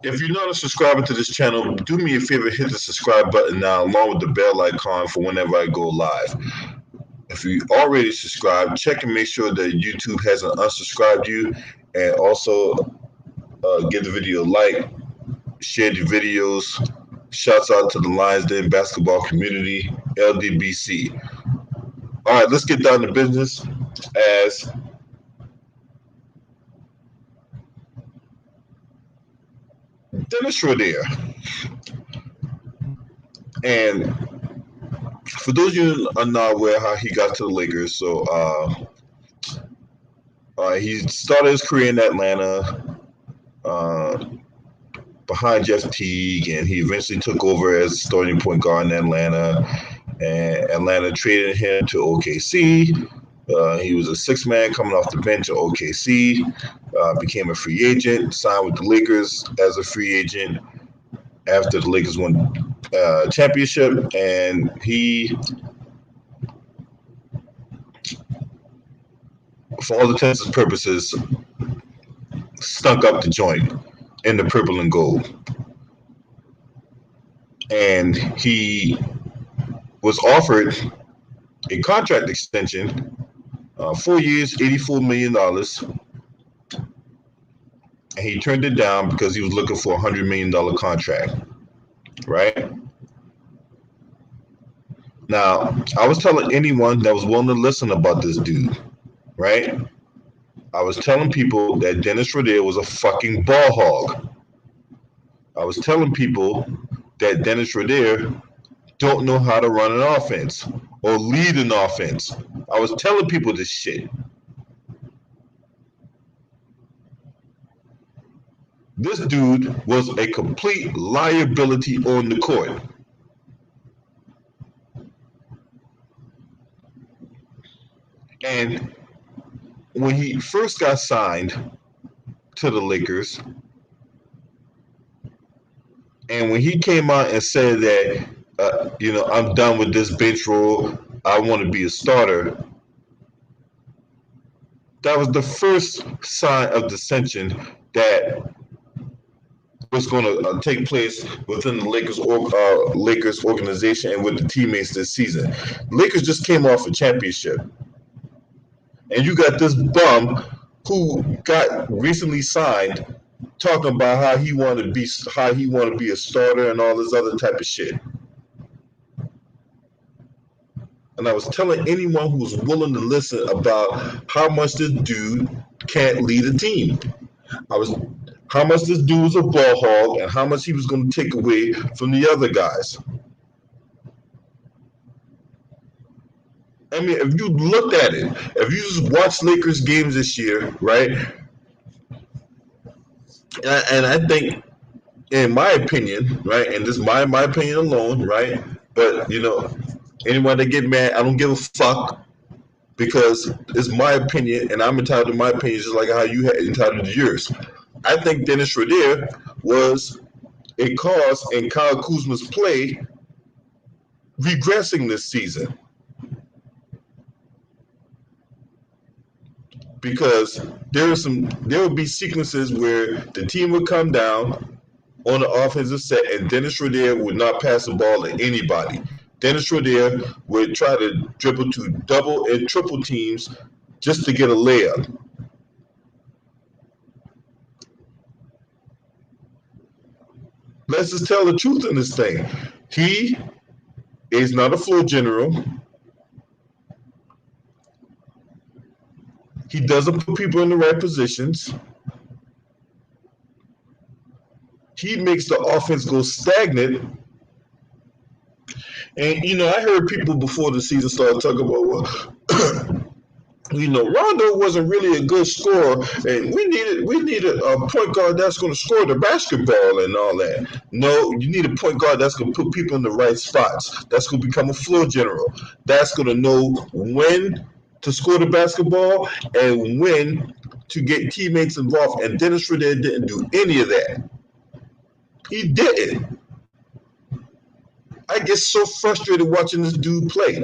If you're not a subscriber to this channel, do me a favor, hit the subscribe button now, along with the bell icon for whenever I go live. If you already subscribed, check and make sure that YouTube hasn't unsubscribed you, and also give the video a like, share the videos. Shouts out to the Lions Den basketball community, LDBC. All right, let's get down to business. As Dennis Schroder, and for those of you who are not aware how he got to the Lakers, so he started his career in Atlanta behind Jeff Teague, and he eventually took over as starting point guard in Atlanta. And Atlanta traded him to OKC. He was a six-man coming off the bench at OKC, became a free agent, signed with the Lakers as a free agent after the Lakers won championship, and he, for all intents and purposes, stunk up the joint in the purple and gold. And he was offered a contract extension, 4 years, $84 million. And he turned it down because he was looking for a $100 million contract, right? Now, I was telling anyone that was willing to listen about this dude, right? I was telling people that Dennis Schroder was a fucking ball hog. I was telling people that Dennis Schroder don't know how to run an offense or lead an offense. I was telling people this shit. This dude was a complete liability on the court. And when he first got signed to the Lakers, and when he came out and said that, I'm done with this bench role, I want to be a starter, that was the first sign of dissension that was going to take place within the Lakers organization and with the teammates this season. The Lakers just came off a championship, and you got this bum who got recently signed talking about how he wanted to be a starter and all this other type of shit. And I was telling anyone who was willing to listen about how much this dude can't lead a team. How much this dude was a ball hog and how much he was going to take away from the other guys. I mean, if you looked at it, if you just watched Lakers games this year, right? And I think, in my opinion, right, and this is my opinion alone, right? But, anyone that get mad, I don't give a fuck, because it's my opinion, and I'm entitled to my opinion just like how you had entitled to yours. I think Dennis Schroder was a cause in Kyle Kuzma's play regressing this season. Because there would be sequences where the team would come down on the offensive set and Dennis Schroder would not pass the ball to anybody. Dennis Schroder would try to dribble to double and triple teams just to get a layup. Let's just tell the truth in this thing. He is not a floor general. He doesn't put people in the right positions. He makes the offense go stagnant. And, I heard people before the season started talking about, Rondo wasn't really a good scorer, and we needed a point guard that's going to score the basketball and all that. No, you need a point guard that's going to put people in the right spots. That's going to become a floor general. That's going to know when to score the basketball and when to get teammates involved. And Dennis Schroder didn't do any of that. He didn't. I get so frustrated watching this dude play.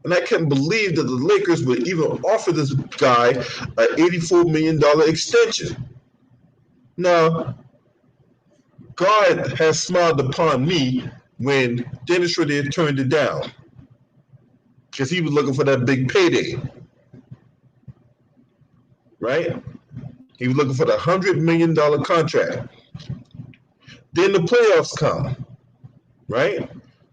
And I can't believe that the Lakers would even offer this guy an $84 million extension. Now, God has smiled upon me when Dennis Schroder turned it down because he was looking for that big payday, right? He was looking for the $100 million contract. Then the playoffs come, right?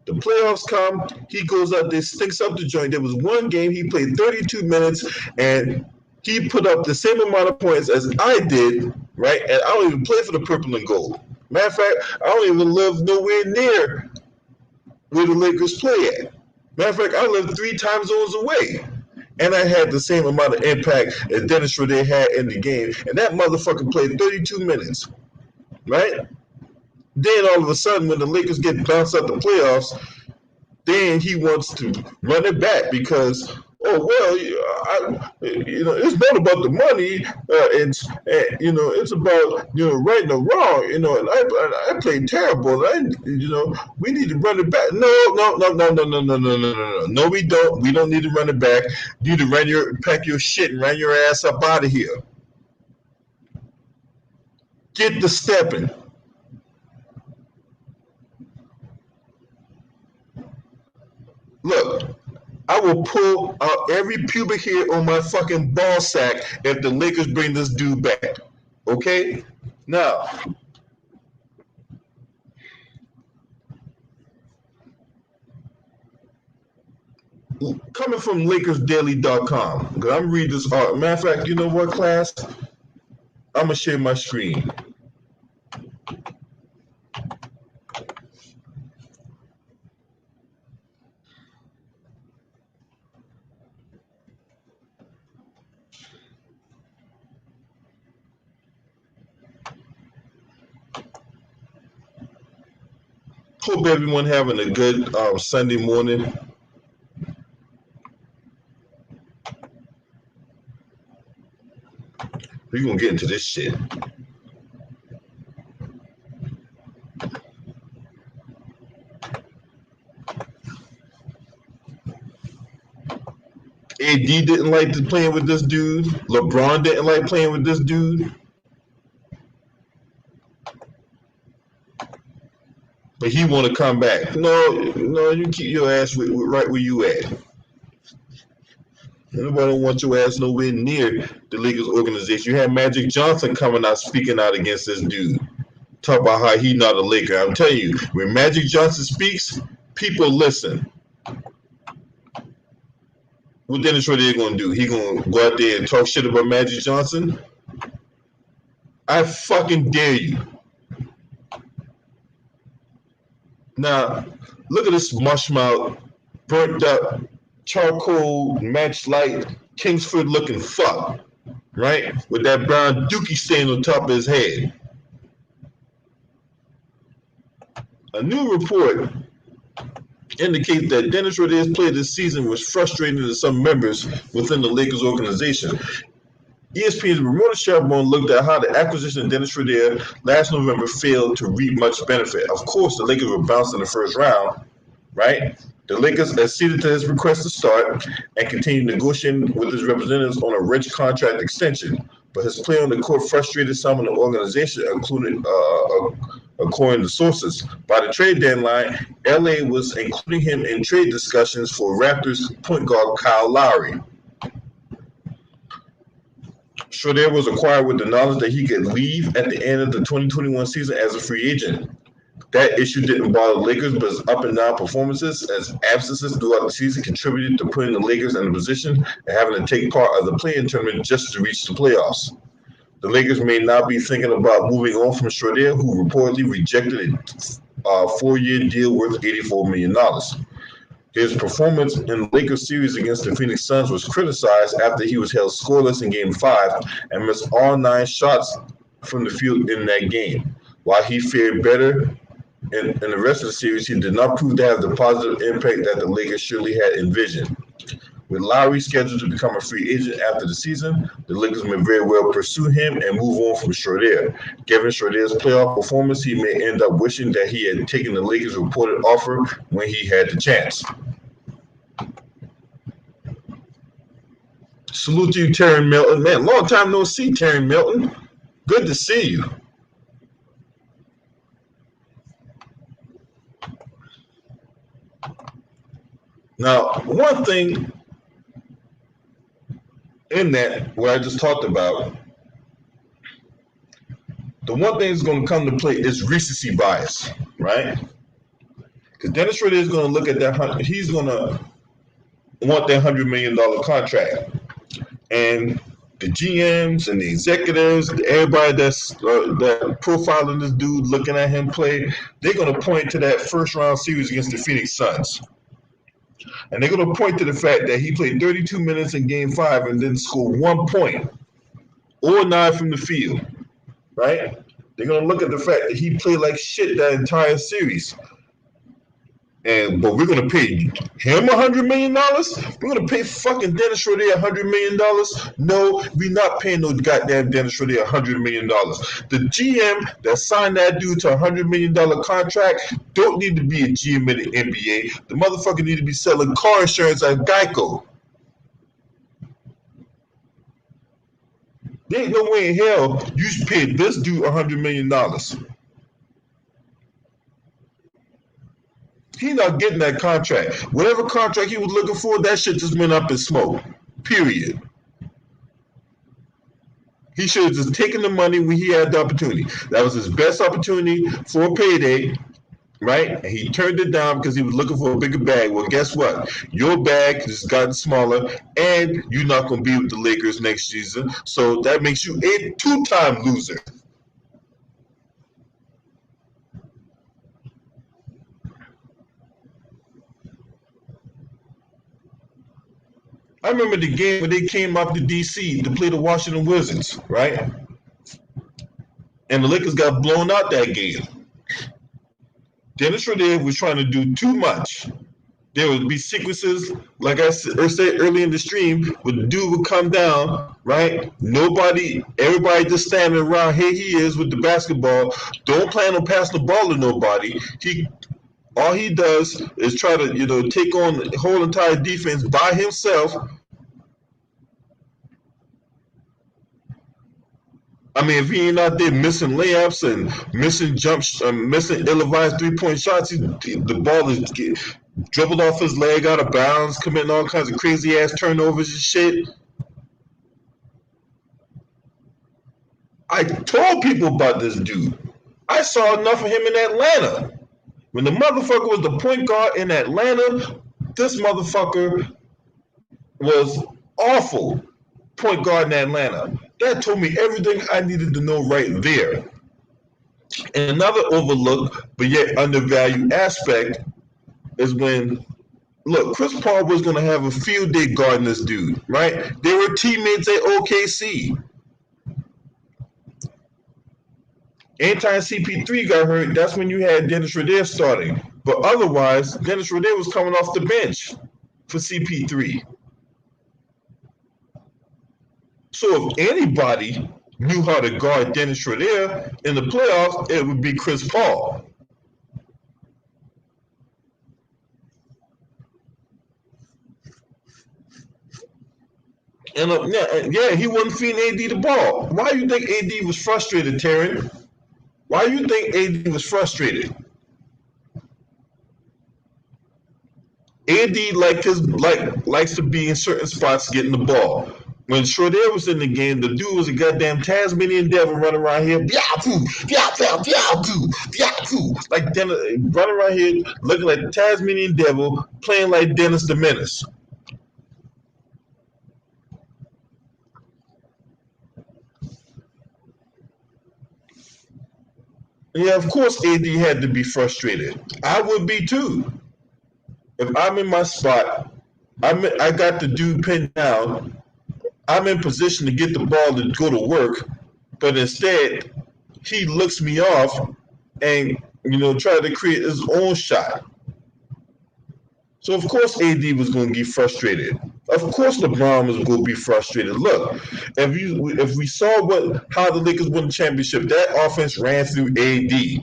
The playoffs come. He goes up there, stinks up the joint. There was one game he played 32 minutes, and he put up the same amount of points as I did, right? And I don't even play for the purple and gold. Matter of fact, I don't even live nowhere near where the Lakers play at. Matter of fact, I live 3 time zones away. And I had the same amount of impact as Dennis Schroder had in the game. And that motherfucker played 32 minutes, right? Then all of a sudden, when the Lakers get bounced out the playoffs, then he wants to run it back because, oh well, it's not about the money. It's about right or wrong. And I played terrible. We need to run it back. No, we don't. We don't need to run it back. You need to pack your shit and run your ass up out of here. Get the stepping. Look, I will pull out every pubic hair on my fucking ball sack if the Lakers bring this dude back. Okay? Now, coming from LakersDaily.com, because I'm reading this art. Matter of fact, you know what, class? I'm going to share my screen. Hope everyone having a good Sunday morning. We're going to get into this shit. AD didn't like playing with this dude. LeBron didn't like playing with this dude. But he want to come back. No, you keep your ass right where you at. Nobody don't want your ass nowhere near the Lakers organization. You had Magic Johnson coming out speaking out against this dude. Talk about how he not a Laker. I'm telling you, when Magic Johnson speaks, people listen. What Dennis Schroder going to do? He going to go out there and talk shit about Magic Johnson? I fucking dare you. Now, look at this mushmouth, burnt up, charcoal, match light, Kingsford looking fuck, right? With that brown dookie stain on top of his head. A new report indicates that Dennis Schroder's play this season was frustrating to some members within the Lakers organization. ESPN's Ramona Shelburne looked at how the acquisition of Dennis Schroder last November failed to reap much benefit. Of course, the Lakers were bounced in the first round, right? The Lakers acceded to his request to start and continued negotiating with his representatives on a rich contract extension. But his play on the court frustrated some in the organization, including, according to sources. By the trade deadline, LA was including him in trade discussions for Raptors point guard Kyle Lowry. Schroder was acquired with the knowledge that he could leave at the end of the 2021 season as a free agent. That issue didn't bother the Lakers, but his up and down performances as absences throughout the season contributed to putting the Lakers in a position of having to take part of the play-in tournament just to reach the playoffs. The Lakers may now be thinking about moving on from Schroder, who reportedly rejected a 4-year deal worth $84 million. His performance in the Lakers series against the Phoenix Suns was criticized after he was held scoreless in Game 5 and missed all 9 shots from the field in that game. While he fared better in the rest of the series, he did not prove to have the positive impact that the Lakers surely had envisioned. With Lowry scheduled to become a free agent after the season, the Lakers may very well pursue him and move on from Schroder. Given Schroder's playoff performance, he may end up wishing that he had taken the Lakers' reported offer when he had the chance. Salute to you, Terry Milton. Man, long time no see, Terry Milton. Good to see you. Now, one thing in that, what I just talked about, the one thing that's going to come to play is recency bias, right? Because Dennis Schroder is going to look at that, he's going to want that $100 million contract. And the GMs and the executives, everybody that's that profiling this dude, looking at him play, they're going to point to that first round series against the Phoenix Suns. And they're going to point to the fact that he played 32 minutes in game 5 and didn't score 1 point or 9 from the field, right? They're going to look at the fact that he played like shit that entire series. But we're gonna pay him $100 million. We're gonna pay fucking Dennis Schroder $100 million. No, we're not paying no goddamn Dennis Schroder $100 million. The GM that signed that dude to $100 million contract don't need to be a GM in the NBA. The motherfucker need to be selling car insurance at Geico. There ain't no way in hell you should pay this dude $100 million. He not getting that contract. Whatever contract he was looking for, that shit just went up in smoke. Period. He should have just taken the money when he had the opportunity. That was his best opportunity for a payday, right? And he turned it down because he was looking for a bigger bag. Well, guess what? Your bag has gotten smaller, and you're not going to be with the Lakers next season. So that makes you a two-time loser. I remember the game when they came up to DC to play the Washington Wizards, right? And the Lakers got blown out that game. Dennis Schroder was trying to do too much. There would be sequences, like I said early in the stream, where the dude would come down, right? Everybody just standing around. Here he is with the basketball. Don't plan on passing the ball to nobody. All he does is try to, take on the whole entire defense by himself. I mean, if he ain't out there missing layups and missing missing ill-advised three-point shots, the ball is dribbled off his leg out of bounds, committing all kinds of crazy-ass turnovers and shit. I told people about this dude. I saw enough of him in Atlanta. When the motherfucker was the point guard in Atlanta, this motherfucker was awful point guard in Atlanta. That told me everything I needed to know right there. And another overlooked but yet undervalued aspect is when, look, Chris Paul was going to have a field day guarding this dude, right? They were teammates at OKC. Anytime CP3 got hurt, that's when you had Dennis Schroder starting. But otherwise, Dennis Schroder was coming off the bench for CP3. So if anybody knew how to guard Dennis Schroder in the playoffs, it would be Chris Paul. And he wasn't feeding AD the ball. Why do you think AD was frustrated, Taryn? Why do you think AD was frustrated? AD likes to be in certain spots getting the ball. When Schroder was in the game, the dude was a goddamn Tasmanian devil running around here, like Dennis, running around here looking like the Tasmanian devil, playing like Dennis the Menace. Yeah, of course AD had to be frustrated. I would be too. If I'm in my spot, I got the dude pinned down. I'm in position to get the ball to go to work, but instead he looks me off and try to create his own shot. So of course AD was going to get frustrated. Of course LeBron was going to be frustrated. Look, if we saw how the Lakers won the championship, that offense ran through AD,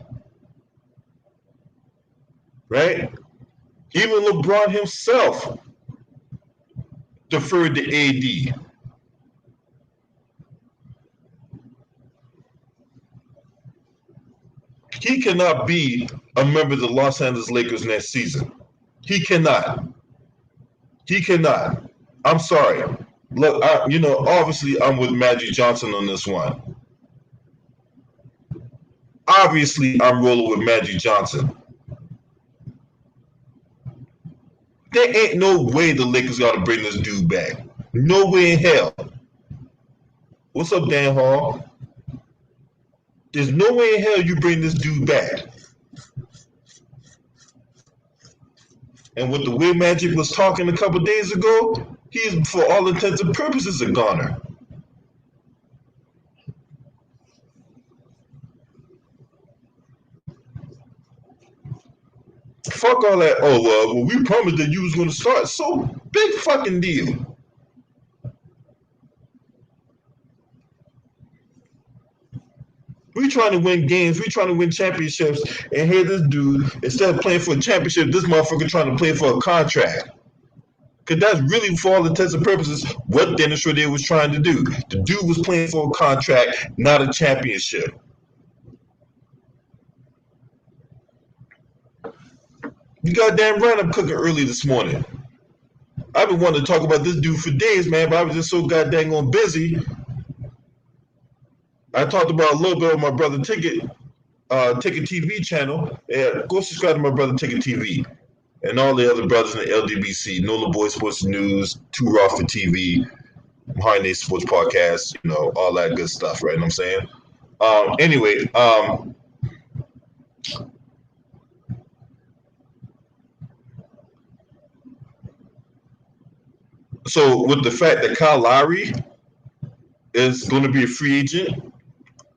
right? Even LeBron himself deferred to AD. He cannot be a member of the Los Angeles Lakers next season. He cannot. He cannot. I'm sorry. Look, obviously I'm with Magic Johnson on this one. Obviously, I'm rolling with Magic Johnson. There ain't no way the Lakers got to bring this dude back. No way in hell. What's up, Dan Hall? There's no way in hell you bring this dude back. And with the way Magic was talking a couple days ago, he's, for all intents and purposes, a goner. Fuck all that. Oh, well, we promised that you was going to start. So, big fucking deal. We trying to win games. We trying to win championships. And here this dude, instead of playing for a championship, this motherfucker trying to play for a contract. Because that's really, for all intents and purposes, what Dennis Schroder was trying to do. The dude was playing for a contract, not a championship. You goddamn right I'm cooking early this morning. I've been wanting to talk about this dude for days, man, but I was just so goddamn busy. I talked about a little bit of my brother Ticket TV channel. Yeah, go subscribe to my brother Ticket TV and all the other brothers in the LDBC, Nola Boy Sports News, Too Raw for TV, High Nate Sports Podcast, all that good stuff, right? You know what I'm saying? Anyway, so with the fact that Kyle Lowry is going to be a free agent,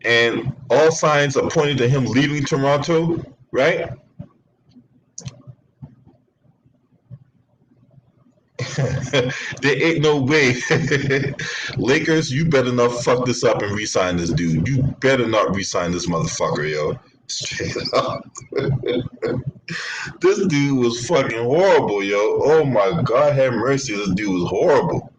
and all signs are pointing to him leaving Toronto, right? There ain't no way. Lakers, you better not fuck this up and re-sign this dude. You better not re-sign this motherfucker, yo. Straight up. This dude was fucking horrible, yo. Oh my God, have mercy. This dude was horrible.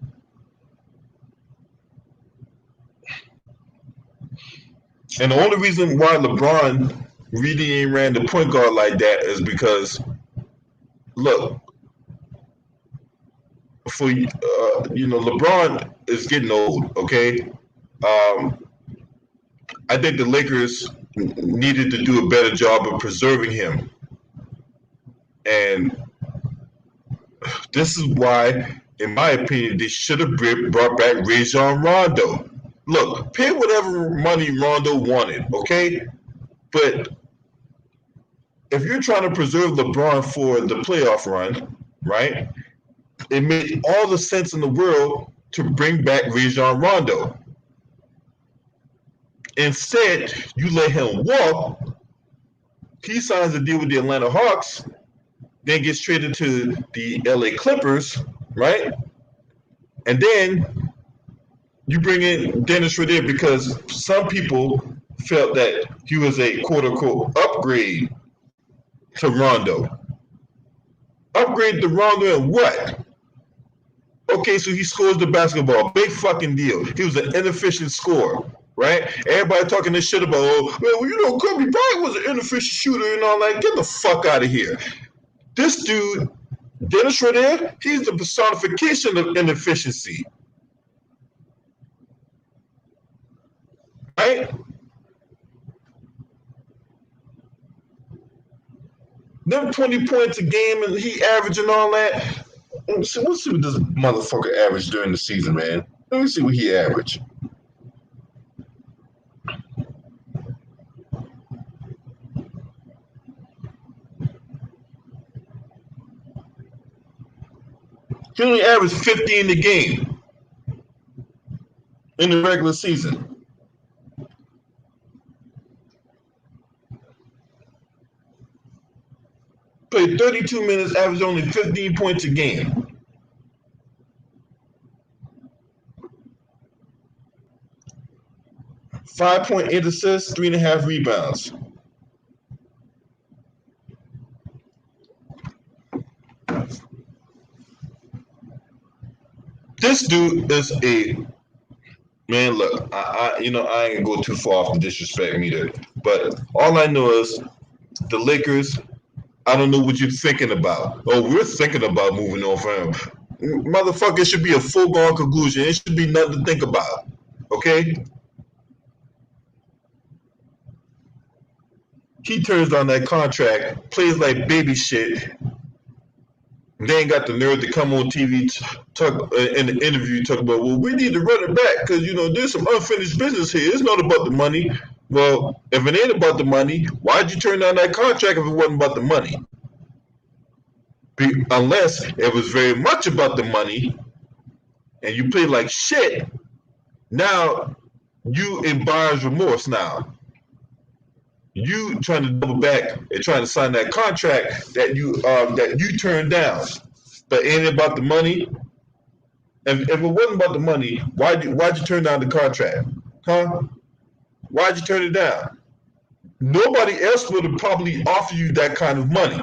And the only reason why LeBron really ain't ran the point guard like that is because, look, for LeBron is getting old. Okay, I think the Lakers needed to do a better job of preserving him, and this is why, in my opinion, they should have brought back Rajon Rondo. Look, pay whatever money Rondo wanted, okay? But if you're trying to preserve LeBron for the playoff run, right, it made all the sense in the world to bring back Rajon Rondo. Instead, you let him walk. He signs a deal with the Atlanta Hawks, then gets traded to the LA Clippers, right? And then you bring in Dennis Schroder because some people felt that he was a quote-unquote upgrade to Rondo. Upgrade to Rondo and what? Okay, so he scores the basketball. Big fucking deal. He was an inefficient scorer, right? Everybody talking this shit about, Kobe Bryant was an inefficient shooter and all that. Get the fuck out of here. This dude, Dennis Schroder, he's the personification of inefficiency. Right? Them 20 points a game and he averaging all that. Let's see what this motherfucker averaged during the season, man. Let me see what he averaged. He only averaged 15 a game in the regular season. Played 32 minutes, averaged only 15 points a game. .8 assists, 3.5 rebounds. This dude is a man. Look, I ain't gonna go too far off to disrespect me there, but all I know is the Lakers. I don't know what you're thinking about. Oh, we're thinking about moving on from him. Motherfucker, it should be a foregone conclusion. It should be nothing to think about. Okay? He turns down that contract, plays like baby shit. They ain't got the nerve to come on TV talk in the interview talk about, well, we need to run it back because there's some unfinished business here. It's not about the money. Well, if it ain't about the money, why'd you turn down that contract if it wasn't about the money? Unless it was very much about the money and you play like shit, now you in buyer's remorse now. You trying to double back and trying to sign that contract that you turned down, but ain't it about the money? If it wasn't about the money, why'd you turn down the contract? Huh? Why'd you turn it down? Nobody else would have probably offered you that kind of money.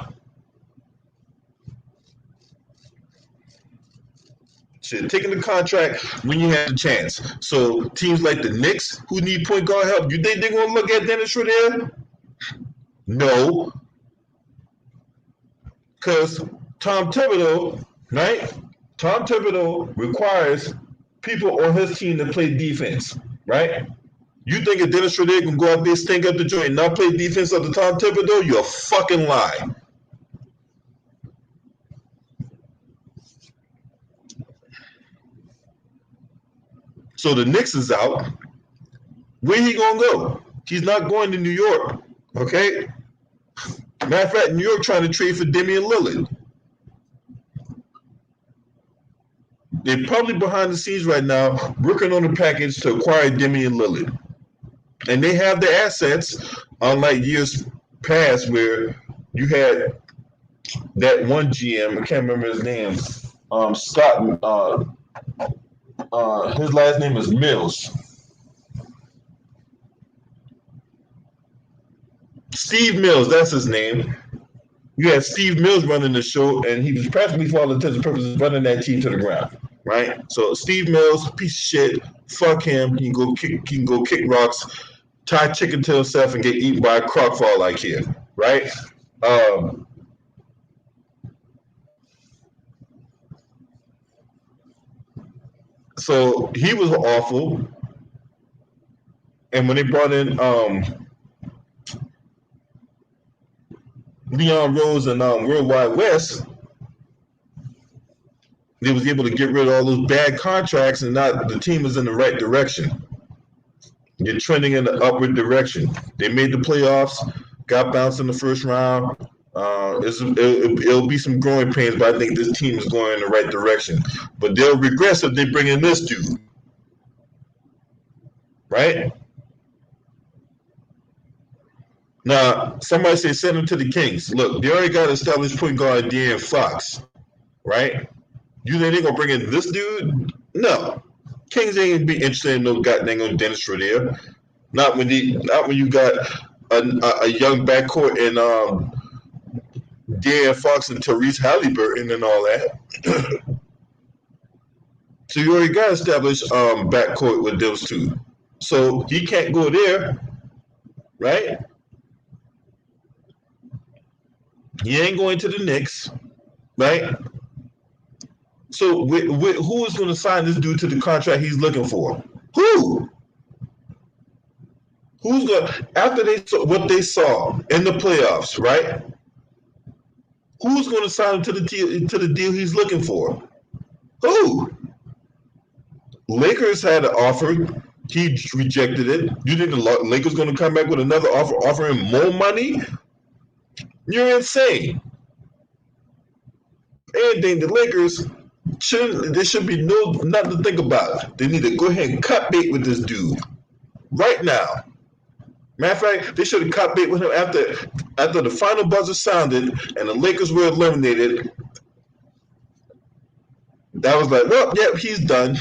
Shit, taking the contract when you had the chance. So teams like the Knicks, who need point guard help, you think they're gonna look at Dennis Schroder? No, because Tom Thibodeau, right? Tom Thibodeau requires people on his team to play defense, right? You think if Dennis Schroder can go out there, stink up the joint, and not play defense under Tom Thibodeau? You're a fucking lie. So the Knicks is out. Where he gonna go? He's not going to New York. Okay. Matter of fact, New York trying to trade for Damian Lillard. They're probably behind the scenes right now working on a package to acquire Damian Lillard. And they have the assets, unlike years past where you had that one GM, I can't remember his name, Scott, his last name is Mills. Steve Mills, that's his name. You had Steve Mills running the show, and he was practically, for all intents and purposes, running that team to the ground, right? So Steve Mills, piece of shit, fuck him. He can go kick rocks, tie chicken to himself, and get eaten by a croc for all I care, right? So he was awful, and when they brought in Leon Rose and World Wide West, they was able to get rid of all those bad contracts, and now the team is in the right direction. They're trending in the upward direction. They made the playoffs, got bounced in the first round. It'll be some growing pains, but I think this team is going in the right direction. But they'll regress if they bring in this dude, right? Now, somebody say send him to the Kings. Look, they already got established point guard De'Aaron Fox, right? You think they're gonna bring in this dude? No, Kings ain't be interested in no goddamn Dennis Schroder. Not when you got a young backcourt in De'Aaron Fox and Tyrese Halliburton and all that. So you already got established backcourt with those two. So he can't go there, right? He ain't going to the Knicks, right? So who is going to sign this dude to the contract he's looking for? Who? Who's going after they saw what they saw in the playoffs, right? Who's going to sign him to the deal he's looking for? Who? Lakers had an offer. He rejected it. You think the Lakers going to come back with another offer, offering more money? You're insane. Anything the Lakers there should be nothing to think about. They need to go ahead and cut bait with this dude right now. Matter of fact, they should have cut bait with him after the final buzzer sounded and the Lakers were eliminated. That was like, well, yep, he's done.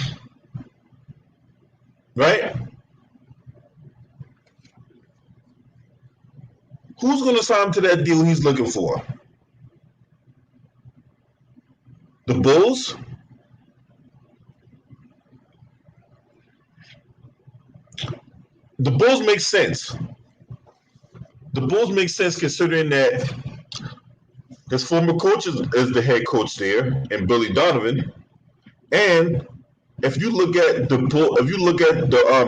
Right? Who's going to sign him to that deal he's looking for? The Bulls? The Bulls make sense. The Bulls make sense considering that his former coach is the head coach there, and Billy Donovan. And if you look at the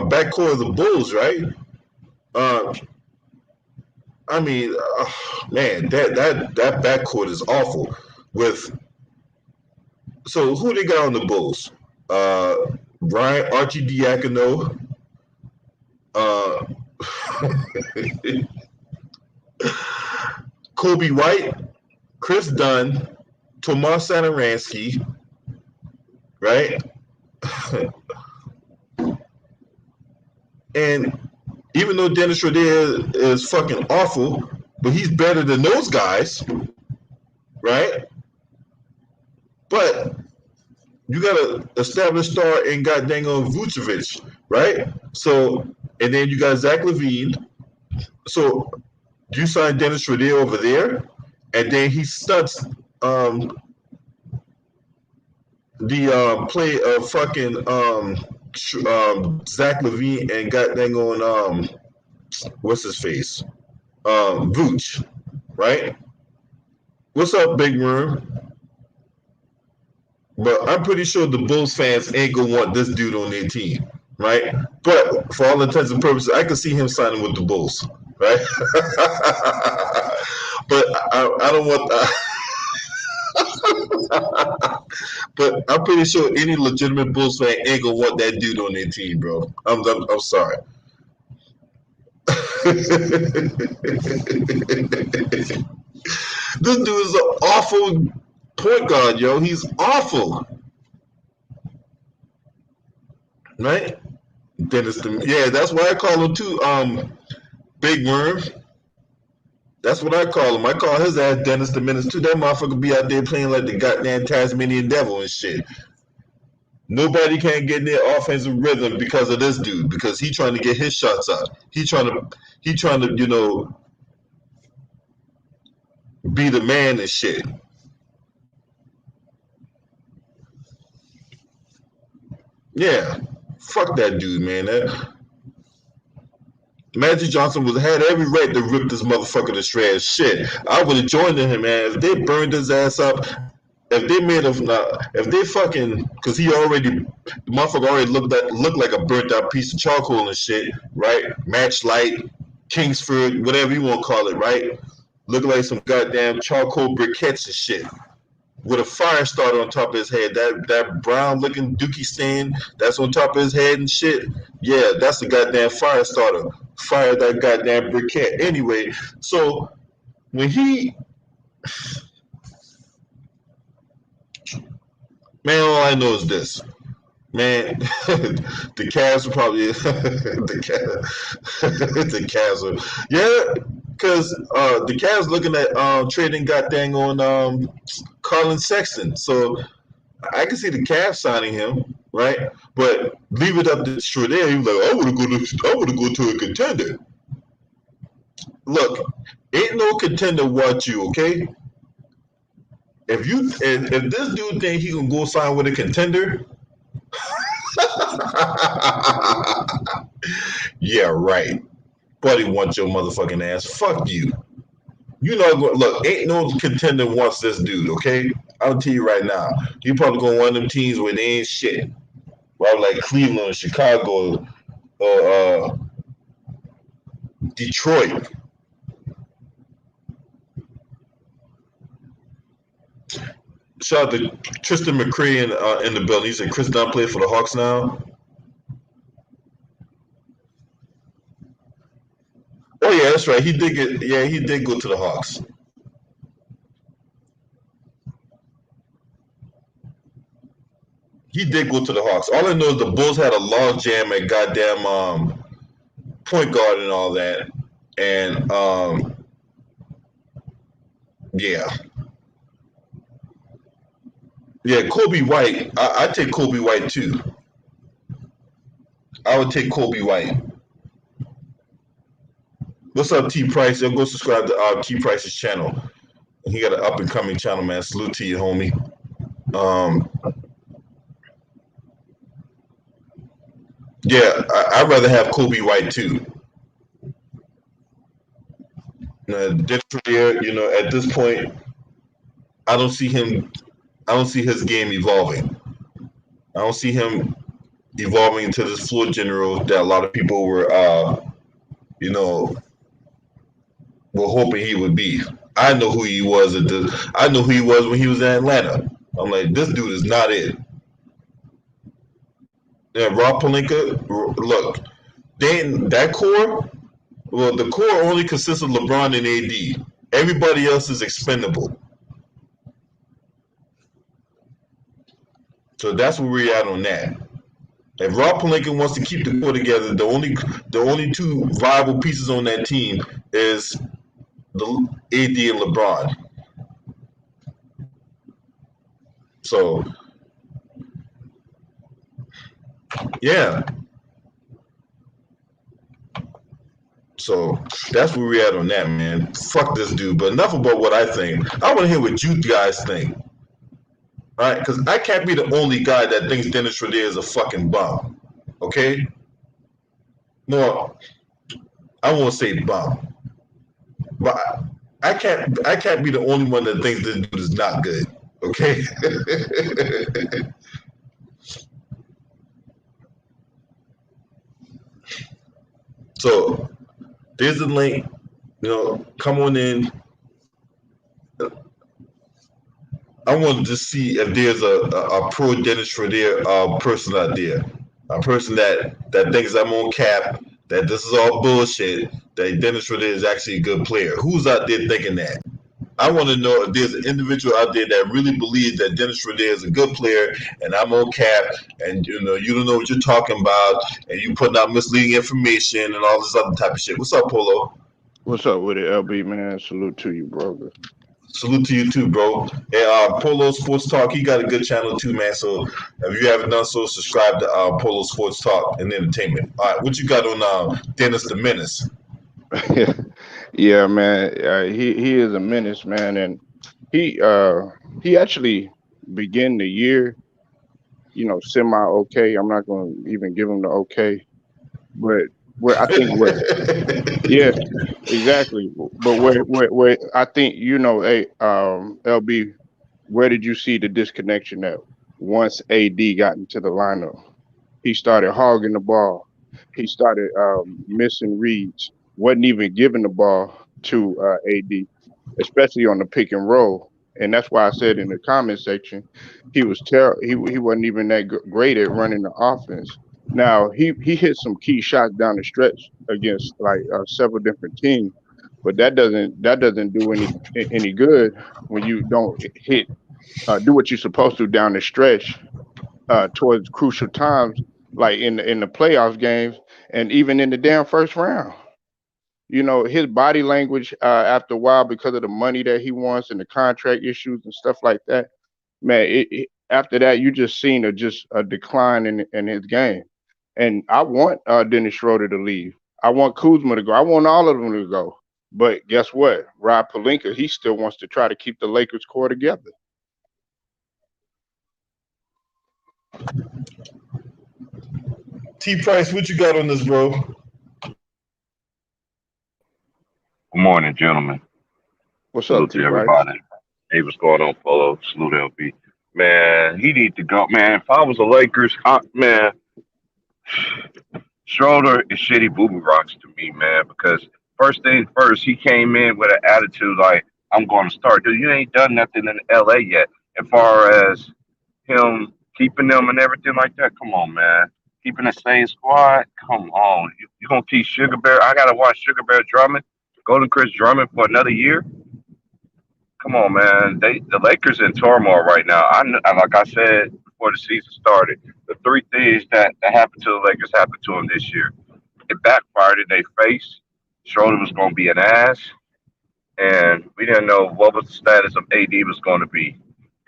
backcourt of the Bulls, right? Uh, I mean, man, that backcourt is awful. With So who they got on the Bulls? Uh, Ryan Archidiakono, uh, Kobe White, Chris Dunn, Tomas Satoransky, right? And even though Dennis Schroder is fucking awful, but he's better than those guys, right? But you got an established star in goddamn Vucevic, right? So, and then you got Zach LaVine. So you sign Dennis Schroder over there, and then he stunts the play of fucking Zach LaVine and goddamn on what's his face, Vooch, right? What's up, Big Room? But I'm pretty sure the Bulls fans ain't gonna want this dude on their team, right? But for all intents and purposes, I can see him signing with the Bulls, right? But I don't want. But I'm pretty sure any legitimate Bulls fan ain't gonna want that dude on their team, bro. I'm sorry. This dude is an awful point guard, yo. He's awful, right? Dennis, yeah, that's why I call him too. Big Worm. That's what I call him. I call his ass Dennis the Menace too. That motherfucker be out there playing like the goddamn Tasmanian devil and shit. Nobody can get in their offensive rhythm because of this dude. Because he trying to get his shots up. He trying to, be the man and shit. Yeah, fuck that dude, man. Magic Johnson was had every right to rip this motherfucker to shreds. Shit, I would have joined him, man. If they burned his ass up, if they made him, if they fucking, because the motherfucker already looked like a burnt out piece of charcoal and shit, right? Matchlight, Kingsford, whatever you want to call it, right? Looking like some goddamn charcoal briquettes and shit. With a fire starter on top of his head, that brown looking dookie stand that's on top of his head and shit. Yeah, that's the goddamn fire starter. Fire that goddamn briquette. Anyway, so when man, all I know is this. Man, the Cavs are probably the Cavs are, yeah, because the Cavs looking at trading goddamn on Colin Sexton, so I can see the Cavs signing him, right? But leave it up to Schroder. He was like, I want to go to a contender. Look, ain't no contender watch you, okay? If this dude think he can go sign with a contender. Yeah, right. Buddy wants your motherfucking ass. Fuck you. You know, look, ain't no contender wants this dude, okay? I'll tell you right now. He probably going to one of them teams where they ain't shit. Right, like Cleveland, Chicago, or Detroit. Shout out to Tristan McCree in the building. He said Chris Dunn played for the Hawks now. Oh yeah, that's right. He did get. Yeah, he did go to the Hawks. He did go to the Hawks. All I know is the Bulls had a log jam at goddamn point guard and all that, and yeah, yeah. Kobe White. I take Kobe White too. I would take Kobe White. What's up, T Price? Yo, go subscribe to T Price's channel. He got an up and coming channel, man. Salute to you, homie. Um, yeah, I'd rather have Kobe White too. At this point, I don't see him. I don't see his game evolving. I don't see him evolving into this floor general that a lot of people were, you know, were hoping he would be. I know who he was at the. I know who he was when he was in Atlanta. I'm like, this dude is not it. Yeah, Rob Pelinka. Look, that core. Well, the core only consists of LeBron and AD. Everybody else is expendable. So that's where we're at on that. If Rob Pelinka wants to keep the core together, the only two viable pieces on that team is the AD and LeBron. So yeah. So that's where we're at on that, man. Fuck this dude. But enough about what I think. I want to hear what you guys think. All right? Because I can't be the only guy that thinks Dennis Schroder is a fucking bum. Okay? No, I won't say bum. But I can't be the only one that thinks this dude is not good. Okay? So there's the link. Come on in. I want to see if there's a pro Dennis Schroder person out there, a person that thinks I'm on cap, that this is all bullshit, that Dennis Schroder is actually a good player. Who's out there thinking that? I want to know if there's an individual out there that really believes that Dennis Schroder is a good player, and I'm on cap, and you don't know what you're talking about, and you putting out misleading information and all this other type of shit. What's up, Polo? What's up with it, LB, man? Salute to you, brother. Salute to you too, bro. Hey, Polo Sports Talk, he got a good channel too, man. So if you haven't done so, subscribe to Polo Sports Talk and Entertainment. All right, what you got on Dennis the Menace? Yeah, man. He is a menace, man, and he actually began the year, semi okay. I'm not going to even give him the okay, but yeah, exactly. But where I think hey, LB, where did you see the disconnection at? Once AD got into the lineup, he started hogging the ball. He started missing reads. Wasn't even giving the ball to AD, especially on the pick and roll. And that's why I said in the comment section, he was he wasn't even that great at running the offense. Now he hit some key shots down the stretch against like several different teams, but that doesn't do any good when you don't hit do what you're supposed to down the stretch towards crucial times, like in the playoff games, and even in the damn first round. His body language after a while, because of the money that he wants and the contract issues and stuff like that, man. After that, you just seen a decline in his game. And I want Dennis Schroder to leave. I want Kuzma to go. I want all of them to go. But guess what? Rob Pelinka, he still wants to try to keep the Lakers core together. T Price, what you got on this, bro? Good morning, gentlemen. What's Salute up, to T Price? everybody. Hey, what's going on, Polo? Salute, LB. Man, he need to go. Man, if I was the Lakers, man, Schroeder is shitty booby rocks to me, man, because first thing first, he came in with an attitude like, I'm going to start. Dude, you ain't done nothing in LA yet. As far as him keeping them and everything like that, come on, man. Keeping the same squad, come on. You going to keep Sugar Bear? I got to watch Sugar Bear Drummond, Golden Chris Drummond for another year? Come on, man. The Lakers in turmoil right now. Like I said before the season started, the three things that happened to the Lakers happened to them this year. It backfired in their face. Schroeder was going to be an ass, and we didn't know what was the status of AD was going to be,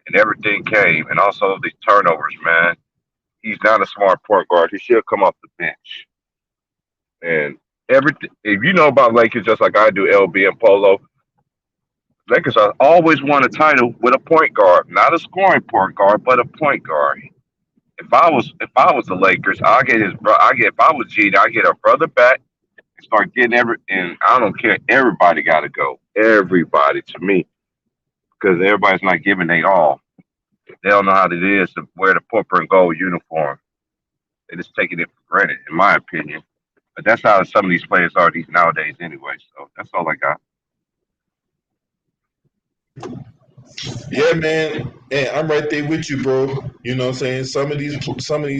and everything came, and also these turnovers, man. He's not a smart point guard. He should come off the bench. And everything, if you know about Lakers just like I do, LB and Polo, Lakers are always won a title with a point guard, not a scoring point guard, but a point guard. If I was the Lakers, I get his bro. I get if I was G, I get a brother back and start getting and I don't care. Everybody got to go. Everybody to me because everybody's not giving they all. They don't know how it is to wear the purple and gold uniform. They just taking it for granted, in my opinion. But that's how some of these players are these nowadays, anyway. So that's all I got. Yeah, man. And I'm right there with you, bro. You know what I'm saying? Some of these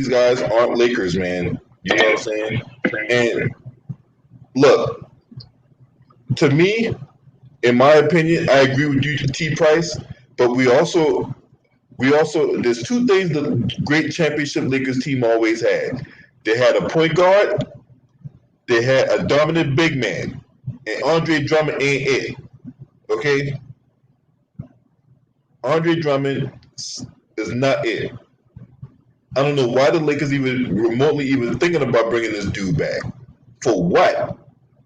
guys aren't Lakers, man. You know what I'm saying? And look, to me, in my opinion, I agree with you, T Price. But we also there's two things the great championship Lakers team always had. They had a point guard, they had a dominant big man, and Andre Drummond ain't it. Okay, Andre Drummond is not it. I don't know why the Lakers even remotely even thinking about bringing this dude back. For what?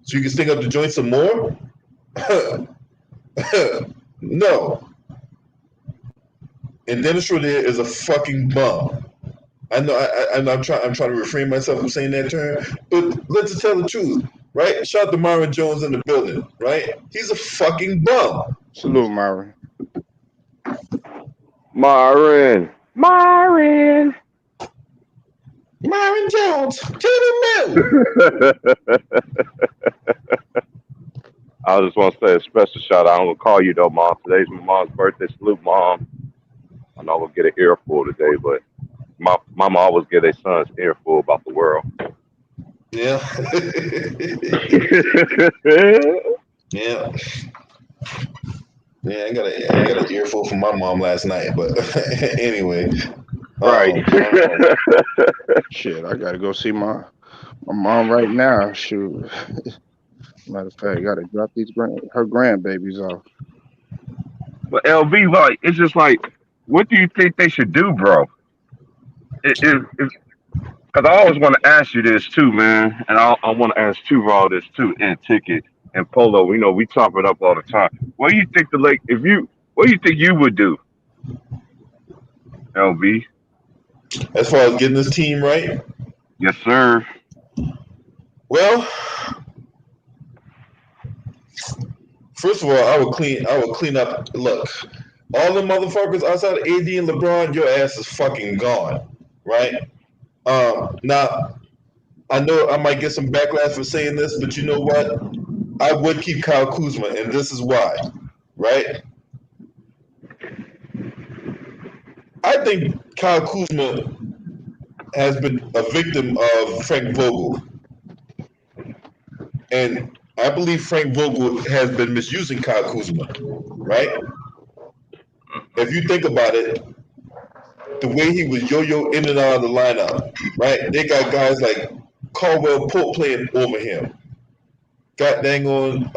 So you can sting up the joint some more? No. And Dennis Schroder is a fucking bum. I know. I'm trying to refrain myself from saying that term, but let's just tell the truth, right? Shout out to Myron Jones in the building, right? He's a fucking bum. Salute, Myron. Myron. Myron. Myron Jones, to the mill. I just want to say a special shout out. I'm gonna call you though, Mom. Today's my mom's birthday. Salute, Mom. I know I'm gonna get an earful today, but my mama always get a son's earful about the world. Yeah. Yeah. Yeah, I got an earful from my mom last night, but anyway. Right. Shit, I gotta go see my mom right now. Shoot. Matter of fact, I gotta drop her grandbabies off. But LV, like, it's just like, what do you think they should do, bro? Because I always want to ask you this too, man, and I want to ask Tuval this too, and Ticket and Polo. We know we chop it up all the time. What do you think what do you think you would do, LV? As far as getting this team right, Yes, sir. well, first of all, I would clean up. Look, all the motherfuckers outside of AD and LeBron, your ass is fucking gone, right? Now I know I might get some backlash for saying this, but you know what? I would keep Kyle Kuzma, and this is why, right? I think Kyle Kuzma has been a victim of Frank Vogel, and I believe Frank Vogel has been misusing Kyle Kuzma, right? If you think about it, the way he was yo-yo in and out of the lineup, right? They got guys like Caldwell Pope playing over him. God dang on,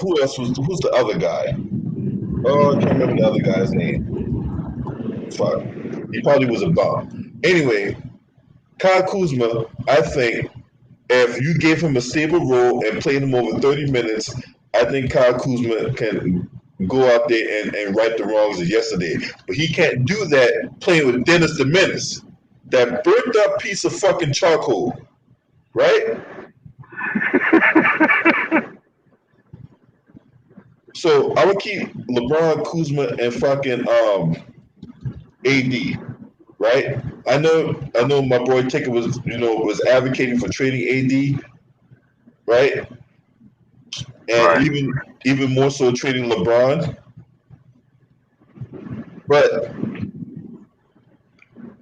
who's the other guy? Oh, I can't remember the other guy's name. Fuck. He probably was a bum. Anyway, Kyle Kuzma, I think if you gave him a stable role and played him over 30 minutes, I think Kyle Kuzma can go out there and right the wrongs of yesterday. But he can't do that playing with Dennis the Menace, that burnt up piece of fucking charcoal, right? So I would keep LeBron, Kuzma, and fucking AD, right? I know my boy Ticker was advocating for trading AD, right? And Right. even more so trading LeBron. But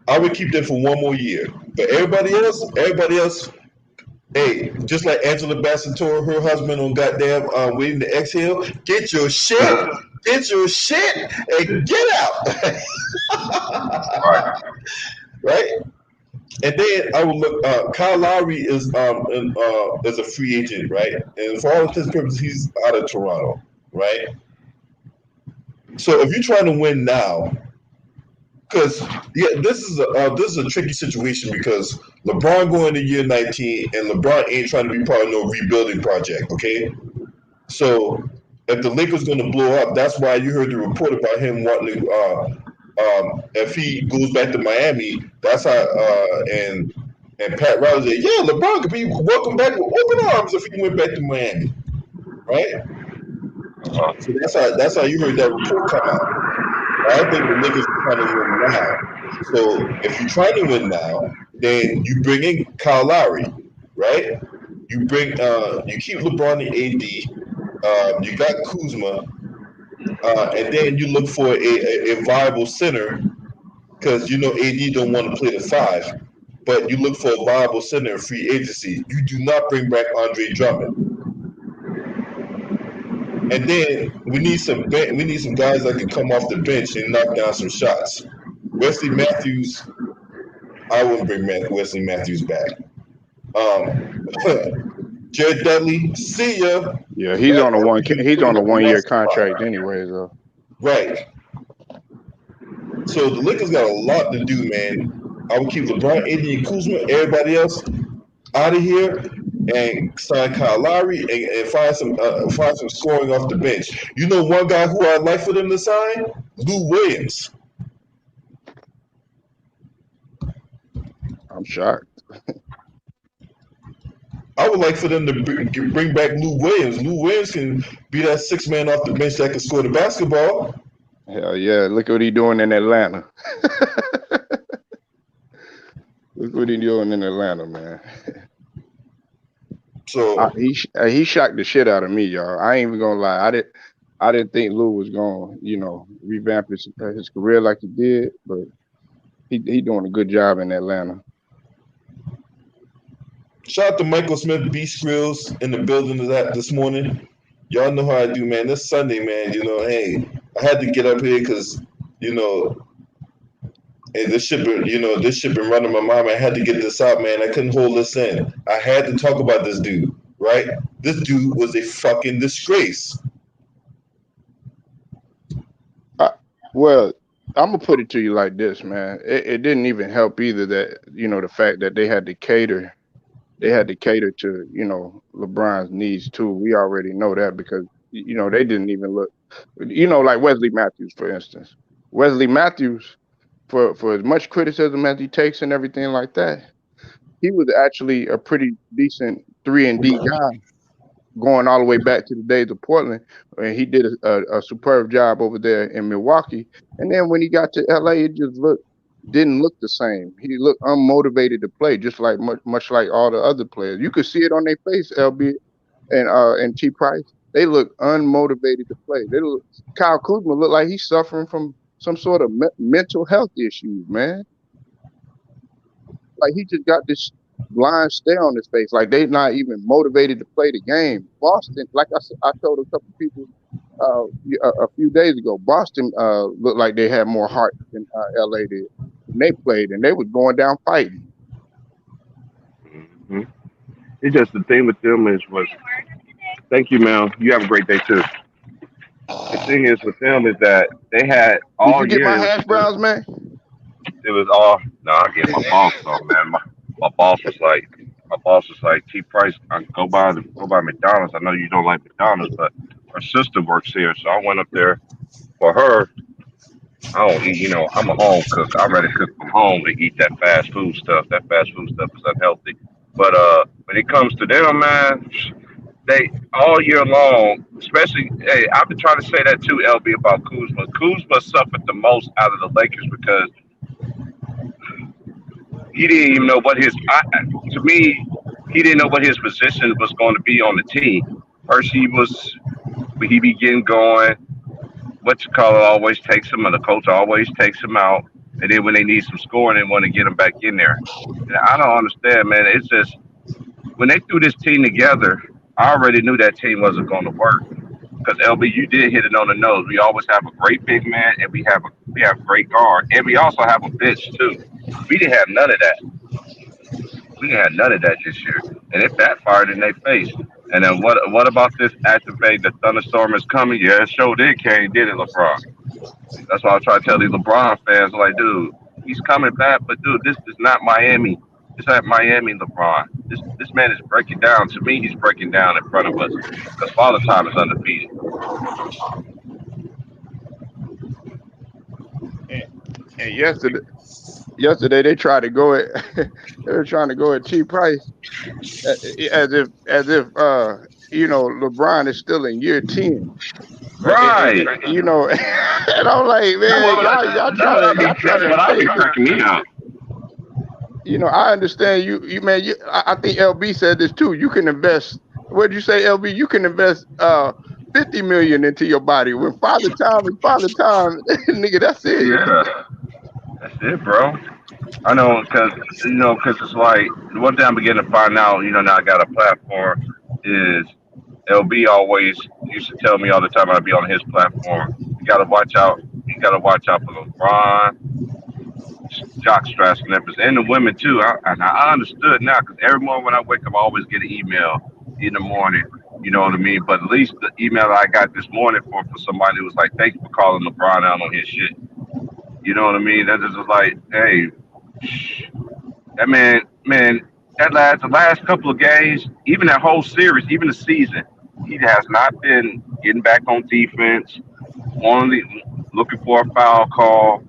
I would keep them for one more year. But everybody else, hey, just like Angela Bassett told her husband on goddamn Waiting to Exhale, get your shit, and get out. Right. Right? And then I would look. Kyle Lowry is a free agent, right? And for all intents and purposes, he's out of Toronto, right? So if you're trying to win now, because this is a tricky situation because LeBron going to year 19 and LeBron ain't trying to be part of no rebuilding project, okay? So if the Lakers going to blow up, that's why you heard the report about him wanting to. If he goes back to Miami, that's how. And Pat Riley said, "Yeah, LeBron could be welcome back with open arms if he went back to Miami, right?" Uh-huh. So that's how you heard that report come out, I think the Lakers are trying to win now. So if you're trying to win now, then you bring in Kyle Lowry, right? You keep LeBron and AD. You got Kuzma, and then you look for a viable center because you know AD don't want to play the five, but you look for a viable center in free agency. You do not bring back Andre Drummond. And then we need some guys that can come off the bench and knock down some shots. Wesley Matthews, I wouldn't bring Wesley Matthews back. Jared Dudley, see ya. Yeah, he's on a 1-year contract anyway, though. Right. So the Lakers got a lot to do, man. I would keep LeBron, AD, and Kuzma, everybody else out of here, and sign Kyle Lowry and find some scoring off the bench. You know one guy who I'd like for them to sign? Lou Williams. I'm shocked. I would like for them to bring back Lou Williams. Lou Williams can be that sixth man off the bench that can score the basketball. Hell yeah, look what he's doing in Atlanta. Look what he's doing in Atlanta, man. So he shocked the shit out of me, y'all. I ain't even gonna lie. I didn't think Lou was gonna, revamp his career like he did, but he doing a good job in Atlanta. Shout out to Michael Smith, Beast Grills in the building this morning. Y'all know how I do, man. This Sunday, man, hey, I had to get up here because, and this shit been running my mind. I had to get this out, man. I couldn't hold this in. I had to talk about this dude, right? This dude was a fucking disgrace. Well, I'm gonna put it to you like this, man. It didn't even help either that, the fact that they had to cater to, LeBron's needs too. We already know that because, they didn't even look, like Wesley Matthews, for instance. Wesley Matthews, for as much criticism as he takes and everything like that, he was actually a pretty decent 3-and-D guy going all the way back to the days of Portland. And he did a superb job over there in Milwaukee. And then when he got to LA, it just didn't look the same. He looked unmotivated to play, just like much like all the other players. You could see it on their face, LB and T. Price. They look unmotivated to play. Kyle Kuzma looked like he's suffering from some sort of mental health issues, man. Like he just got this blind stare on his face. Like they're not even motivated to play the game. Boston, like I told a couple people a few days ago, Boston looked like they had more heart than LA did. And they played, and they was going down fighting. Mm-hmm. It's just the thing with them thank you, man. You have a great day too. The thing is with them is that they had all year. Did you get my hash browns, man? It was all I get my boss though, man. My boss was like, T. Price, I go by McDonald's. I know you don't like McDonald's, but her sister works here, so I went up there for her. I don't eat, I'm a home cook. I'd rather cook from home than eat that fast food stuff. That fast food stuff is unhealthy. But when it comes to them, man, they all year long, especially, hey, I've been trying to say that too, LB, about Kuzma. Kuzma suffered the most out of the Lakers because he didn't even know what he didn't know what his position was going to be on the team. First, he be getting going. Always takes him, and the coach always takes him out. And then when they need some scoring, they want to get him back in there. And I don't understand, man. It's just when they threw this team together, I already knew that team wasn't going to work. Because LB, you did hit it on the nose. We always have a great big man, and we have great guard, and we also have a bench too. We didn't have none of that. We didn't have none of that this year, and it backfired in their face. And then what about this activate? The thunderstorm is coming. Yeah, it sure did, did it, LeBron? That's why I try to tell these LeBron fans, like, dude, he's coming back, but dude, this is not Miami. It's not Miami, LeBron. This man is breaking down. To me, he's breaking down in front of us because Father Time is undefeated. And yesterday they tried to go at they were trying to go at T. Price as if LeBron is still in year 10. Right. You know, and I'm like, man, y'all trying That's to what I be take it. cracking me up. You know, I understand you man. I think LB said this too. You can invest. What did you say, LB? You can invest 50 million into your body. When father time is father time, nigga, that's it. Yeah, that's it, bro. I know, cause it's like one thing I'm beginning to find out. Now I got a platform. Is LB always used to tell me all the time I'd be on his platform. You gotta watch out. You gotta watch out for LeBron, jock straps and the women too. I understood now because every morning when I wake up, I always get an email in the morning. You know what I mean? But at least the email I got this morning for somebody was like, "Thank you for calling LeBron out on his shit." You know what I mean? That just was like, hey, that man, the last couple of games, even that whole series, even the season, he has not been getting back on defense, only looking for a foul call,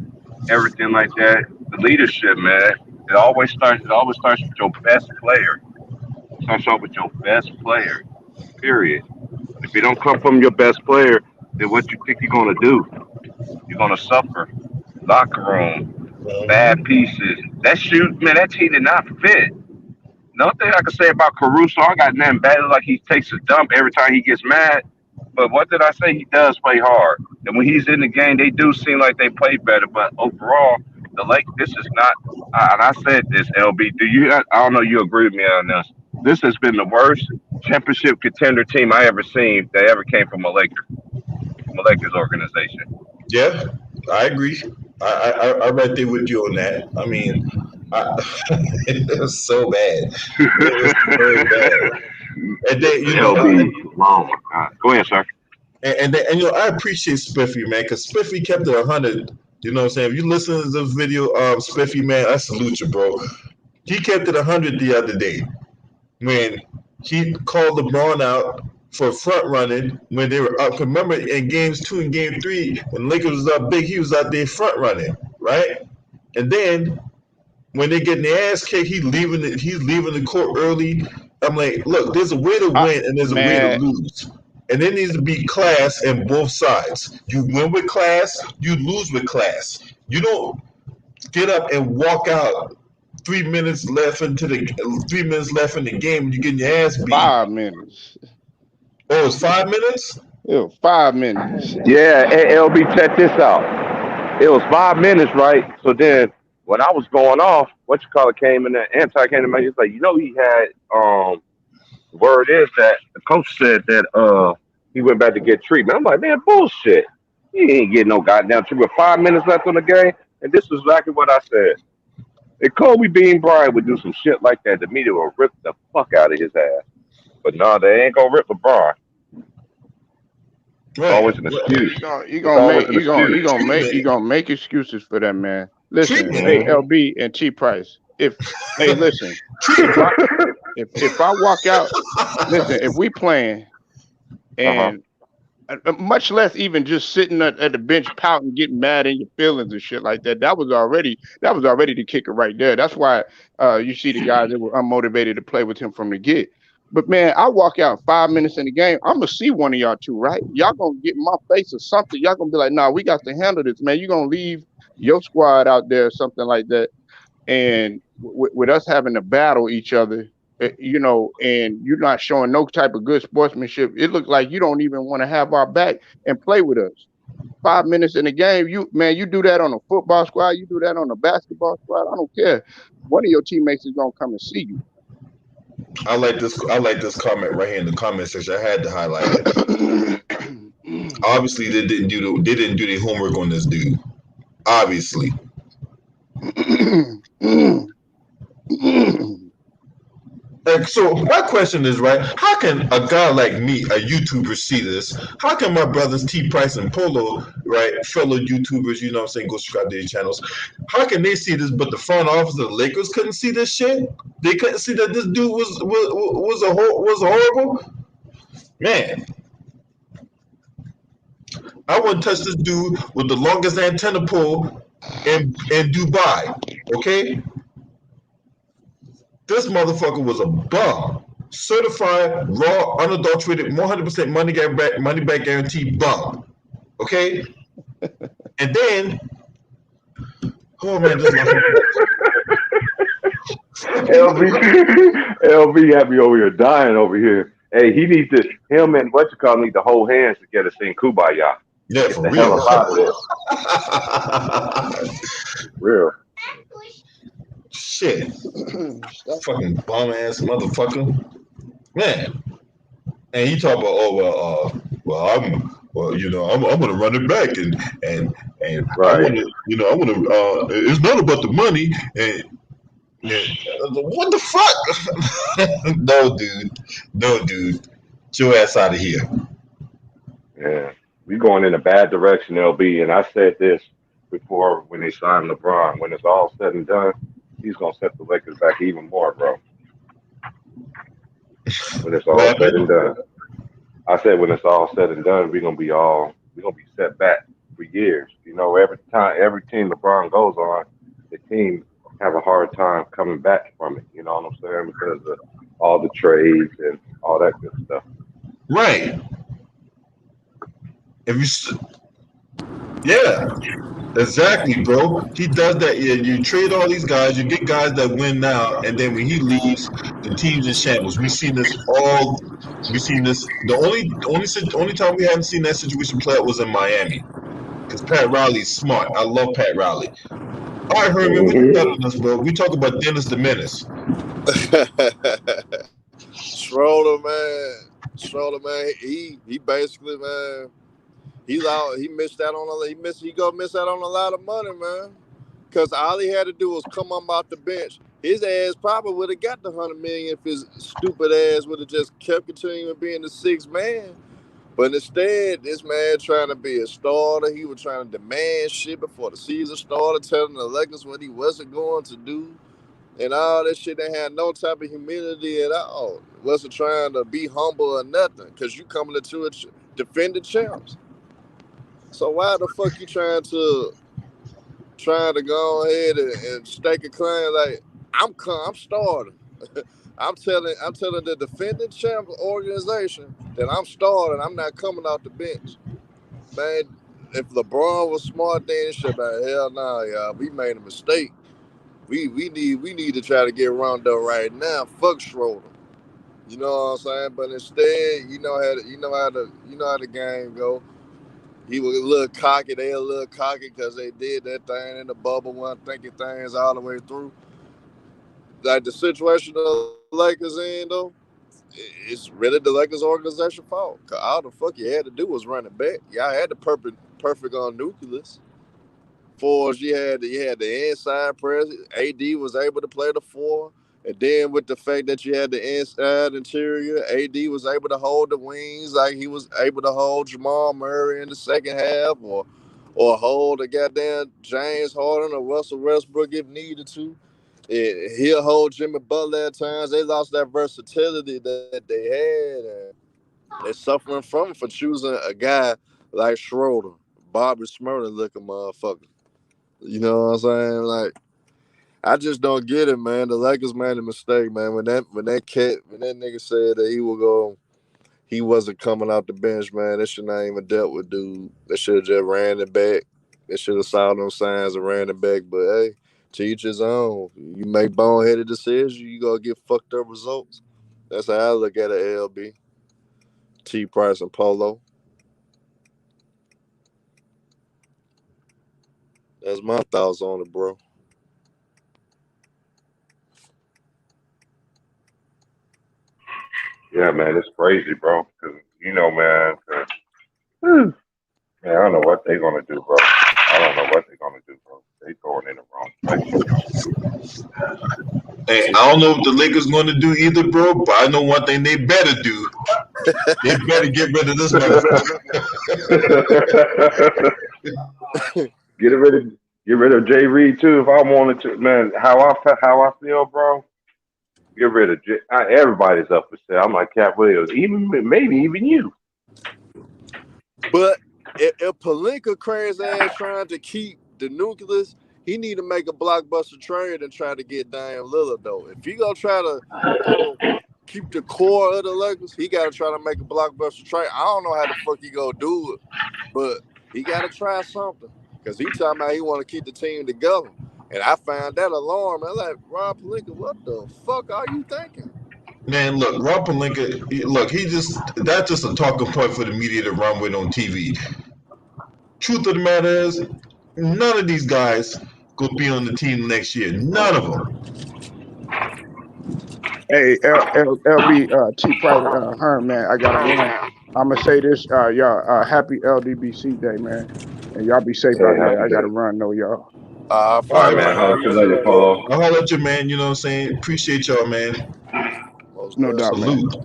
everything like that. The leadership, man, it always starts with your best player. It starts off with your best player. Period. If it don't come from your best player, then what you think you're gonna do? You're gonna suffer. Locker room, bad Mhm. pieces. That shoot, man, that team did not fit. Another thing I can say about Caruso, I got nothing bad. Like he takes a dump every time he gets mad. But what did I say? He does play hard. And when he's in the game, they do seem like they play better. But overall, this is not. And I said this, LB. I don't know. You agree with me on this? This has been the worst championship contender team I ever seen that ever came from a Lakers organization. Yeah, I agree. I right there with you on that. I mean, I, it was so bad. It was so bad. And then LB, oh my God. Go ahead, sir. I appreciate Spiffy, man, because Spiffy kept it 100. You know what I'm saying? If you listen to the video of Spiffy, man, I salute you, bro. He kept it 100 the other day when he called LeBron out for front running when they were up. Remember in games 2 and game 3, when Lakers was up big, he was out there front running, right? And then when they getting their ass kicked, he's leaving the court early. I'm like, look, there's a way to win and there's a way to Man, lose. And there needs to be class in both sides. You win with class, you lose with class. You don't get up and walk out 3 minutes left into the 3 minutes left in the game and you're getting your ass beat. 5 minutes. Oh, it's 5 minutes? It was 5 minutes. Yeah, LB, check this out. It was 5 minutes, right? So then when I was going off, what you call it came in there, anti came in there, he's like, he had word is that the coach said that he went back to get treatment. I'm like, man, bullshit. He ain't getting no goddamn treatment. 5 minutes left on the game. And this is exactly what I said. If Kobe Bean Bryant would do some shit like that, the media would rip the fuck out of his ass. But no, they ain't gonna rip LeBron. It's Right. always an excuse. You It's gonna always make an excuse. you gonna make excuses for that, man. Listen, hey Treatment. LB and T Price. Listen, Treatment. if I walk out, listen, if we playing Uh-huh. and much less even just sitting at the bench pouting, getting mad in your feelings and shit like that. That was already the kicker right there. That's why you see the guys that were unmotivated to play with him from the get. But man, I walk out 5 minutes in the game. I'm gonna see one of y'all two, right? Y'all gonna get in my face or something. Y'all gonna be like, "Nah, we got to handle this, man." You gonna leave your squad out there, or something like that, and with us having to battle each other, and you're not showing no type of good sportsmanship. It looks like you don't even want to have our back and play with us. 5 minutes in the game, you do that on a football squad, you do that on a basketball squad. I don't care. One of your teammates is gonna come and see you. I like this. I like this comment right here in the comment section. I had to highlight it. Obviously, they didn't do their homework on this dude. Obviously, so my question is, right? How can a guy like me, a YouTuber, see this? How can my brothers T Price and Polo, right, fellow YouTubers, you know what I'm saying, go subscribe to their channels? How can they see this, but the front office of the Lakers couldn't see this shit? They couldn't see that this dude was horrible. Man, I wouldn't touch this dude with the longest antenna pole in Dubai. Okay, this motherfucker was a bum. certified, raw, unadulterated, 100% money back guarantee bump. Okay, and then, oh man, this is my LB had me over here dying over here. Hey, he needs to, him and what you call need to hold hands together, sing Kumbaya. yeah, Get for the hell real. up out of there. Real. Shit, fucking bum ass motherfucker, man. And he talk about, oh well, I'm gonna run it back and I Right. want to, I want to. It's not about the money and what the fuck? No, dude, get your ass out of here. Yeah. We going in a bad direction, LB. And I said this before when they signed LeBron. When it's all said and done, he's gonna set the Lakers back even more, bro. When it's What all said and happened? done. I said when it's all said and done, we're gonna be set back for years. Every team LeBron goes on, the team have a hard time coming back from it. You know what I'm saying? Because of all the trades and all that good stuff. Right. If yeah, exactly, bro. He does that. Yeah, you trade all these guys, you get guys that win now, and then when he leaves, the team's in shambles. We've seen this all. We've seen this. The only time we haven't seen that situation play out was in Miami, because Pat Riley's smart. I love Pat Riley. All right, Herman, what you got Hmm. on us, bro? We talk about Dennis the Menace. Schroder, man, he basically, man, he's out. He gonna miss out on a lot of money, man. Cause all he had to do was come up off the bench. His ass probably would have got the 100 million if his stupid ass would have just kept continuing being the sixth man. But instead, this man trying to be a starter. He was trying to demand shit before the season started, telling the Lakers what he wasn't going to do. And all that shit, they had no type of humility at all. Wasn't trying to be humble or nothing. Cause you coming into it defending champs. So why the fuck you trying to go ahead and stake a claim like I'm starting. I'm telling the defending champ organization that I'm starting. I'm not coming off the bench, man. If LeBron was smart, then it should be hell nah, y'all. We made a mistake. We need to try to get Rondo right now. Fuck Schroder. You know what I'm saying? But instead, you know how the game go. He was a little cocky. They a little cocky because they did that thing in the bubble, one thinking things all the way through. Like the situation the Lakers in though, it's really the Lakers organization fault. Cause all the fuck you had to do was run it back. Y'all had the perfect on nucleus. For you had the inside presence. AD was able to play the four. And then with the fact that you had the inside interior, AD was able to hold the wings like he was able to hold Jamal Murray in the second half, or hold the goddamn James Harden or Russell Westbrook if needed to. He'll hold Jimmy Butler at times. They lost that versatility that they had, and they're suffering from it for choosing a guy like Schroder, Bobby Smurder looking motherfucker. You know what I'm saying? Like, I just don't get it, man. The Lakers made a mistake, man. When that nigga said that he wasn't coming out the bench, man. They should not even dealt with dude. They should have just ran it back. They should have saw them signs and ran it back. But hey, to each his own. You make boneheaded decisions, you gonna get fucked up results. That's how I look at it, LB. T Price and Polo. That's my thoughts on it, bro. Yeah, man, it's crazy, bro. Cause man, man, I don't know what they're gonna do, bro. I don't know what they're gonna do, bro. They going in the wrong direction, yo. Hey, I don't know what the Lakers going to do either, bro. But I know one thing they better do. They better get rid of this motherfucker. get rid of get rid of Jay Reed too. If I wanted to, man, how I feel, bro. Get rid of everybody's up for sale. I'm like Cat Williams, even maybe even you. But if Palinka crazy ass trying to keep the nucleus, he need to make a blockbuster trade and try to get Dame Lillard though. If he gonna try to throw keep the core of the Lakers, he got to try to make a blockbuster trade. I don't know how the fuck he gonna do it, but he got to try something because he talking about he want to keep the team together. And I found that alarm. I'm like, Rob Pelinka, what the fuck are you thinking? Man, look, Rob Pelinka, look, that's just a talking point for the media to run with on TV. Truth of the matter is, none of these guys gonna be on the team next year. None of them. Hey, LB, T. Private Herm, man, I gotta run. I'm gonna say this, y'all, happy LDBC Day, man, and y'all be safe Hey, out there. happy I gotta day. run, though, y'all. All All right, right, man. man. Holler at you later, Polo. I'll holler at you, man. You know what I'm saying? Appreciate y'all, man. Most No doubt, man. Salute.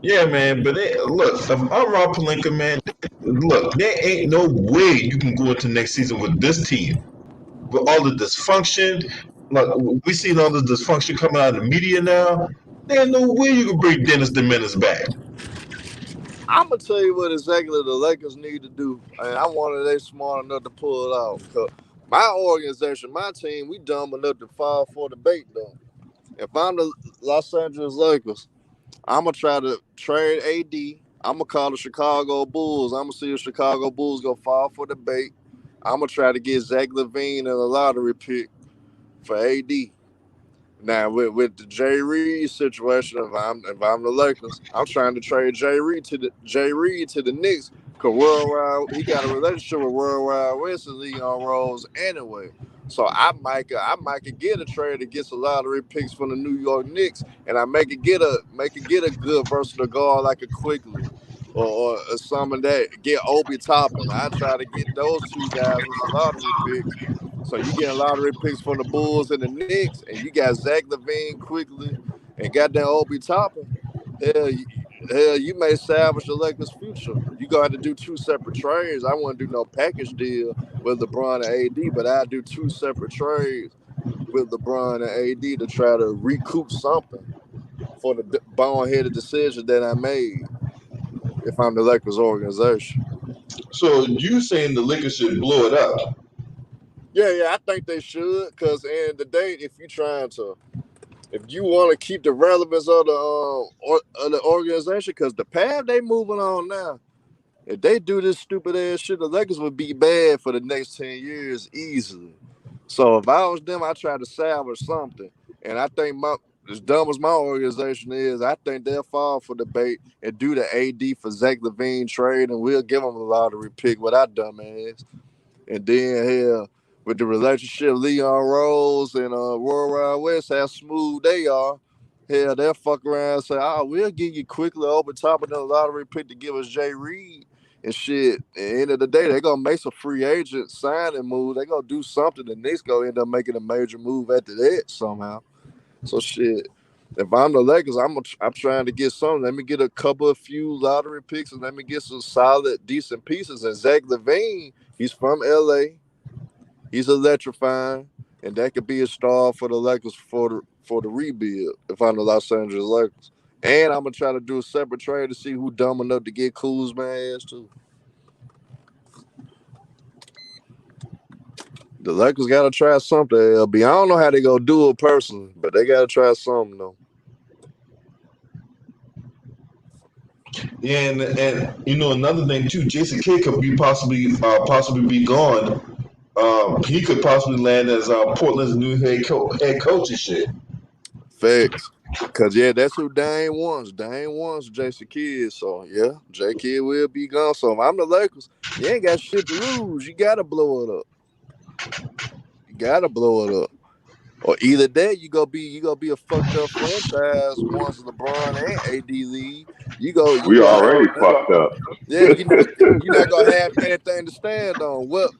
Yeah, man. But look, if I'm Rob Pelinka, man, look, there ain't no way you can go into next season with this team. With all the dysfunction, like we seen all the dysfunction coming out of the media now. There's no way you can bring Dennis the Menace back. I'm gonna tell you what exactly the Lakers need to do, and I wanted they smart enough to pull it off. Cause my organization, my team, we dumb enough to fall for the bait though. If I'm the Los Angeles Lakers, I'm gonna try to trade AD. I'm gonna call the Chicago Bulls. I'm gonna see if Chicago Bulls gonna fall for the bait. I'm gonna try to get Zach LaVine and a lottery pick for AD. Now with the Jay Reed situation, if I'm the Lakers, I'm trying to trade Jay Reed to the Knicks because Worldwide he got a relationship with Worldwide West and Leon Rose anyway. So I might could get a trade that gets a lottery picks from the New York Knicks, and I make it get a good versatile guard like a Quickly or someone that get Obi Toppin. I try to get those two guys with some lottery picks. So you getting lottery picks from the Bulls and the Knicks, and you got Zach LaVine Quickly and goddamn Obi Toppin. Hell, you may salvage the Lakers' future. You gonna have to do two separate trades. I wouldn't do no package deal with LeBron and AD, but I do two separate trades with LeBron and AD to try to recoup something for the boneheaded decision that I made. If I'm the Lakers organization. So you saying the Lakers should blow it up? Yeah, I think they should. Cause in the day, if you want to keep the relevance of the organization, because the path they moving on now, if they do this stupid ass shit, the Lakers would be bad for the next 10 years easily. So if I was them, I try to salvage something. And I think as dumb as my organization is, I think they'll fall for the bait and do the AD for Zach LaVine trade, and we'll give them a lottery pick with our dumb ass. And then hell, with the relationship Leon Rose and World Wide West, how smooth they are, hell, they'll fuck around and say, "Oh, we'll give you Quickly over top of the lottery pick to give us Jay Reed and shit." At the end of the day, they're gonna make some free agent signing move. They're gonna do something. The Knicks gonna end up making a major move after that somehow. So shit. If I'm the Lakers, I'm trying to get something. Let me get a few lottery picks and let me get some solid, decent pieces. And Zach LaVine, he's from LA. He's electrifying, and that could be a star for the Lakers for the rebuild. If I'm the Los Angeles Lakers, and I'm gonna try to do a separate trade to see who dumb enough to get Kuzma ass too. The Lakers gotta try something. LB. I don't know how they gonna do it personally, but they gotta try something though. Yeah, and you know another thing too. Jason Kidd could be possibly be gone. He could possibly land as Portland's new head coach and shit. Facts. Cause yeah, that's who Dane wants. Dane wants Jason Kidd. So yeah, J Kidd will be gone. So if I'm the Lakers, you ain't got shit to lose. You gotta blow it up. You gotta blow it up. Or either that, you gonna be a fucked up franchise once LeBron and AD leave. You We gonna have already fucked up. yeah, you're not gonna have anything to stand on. What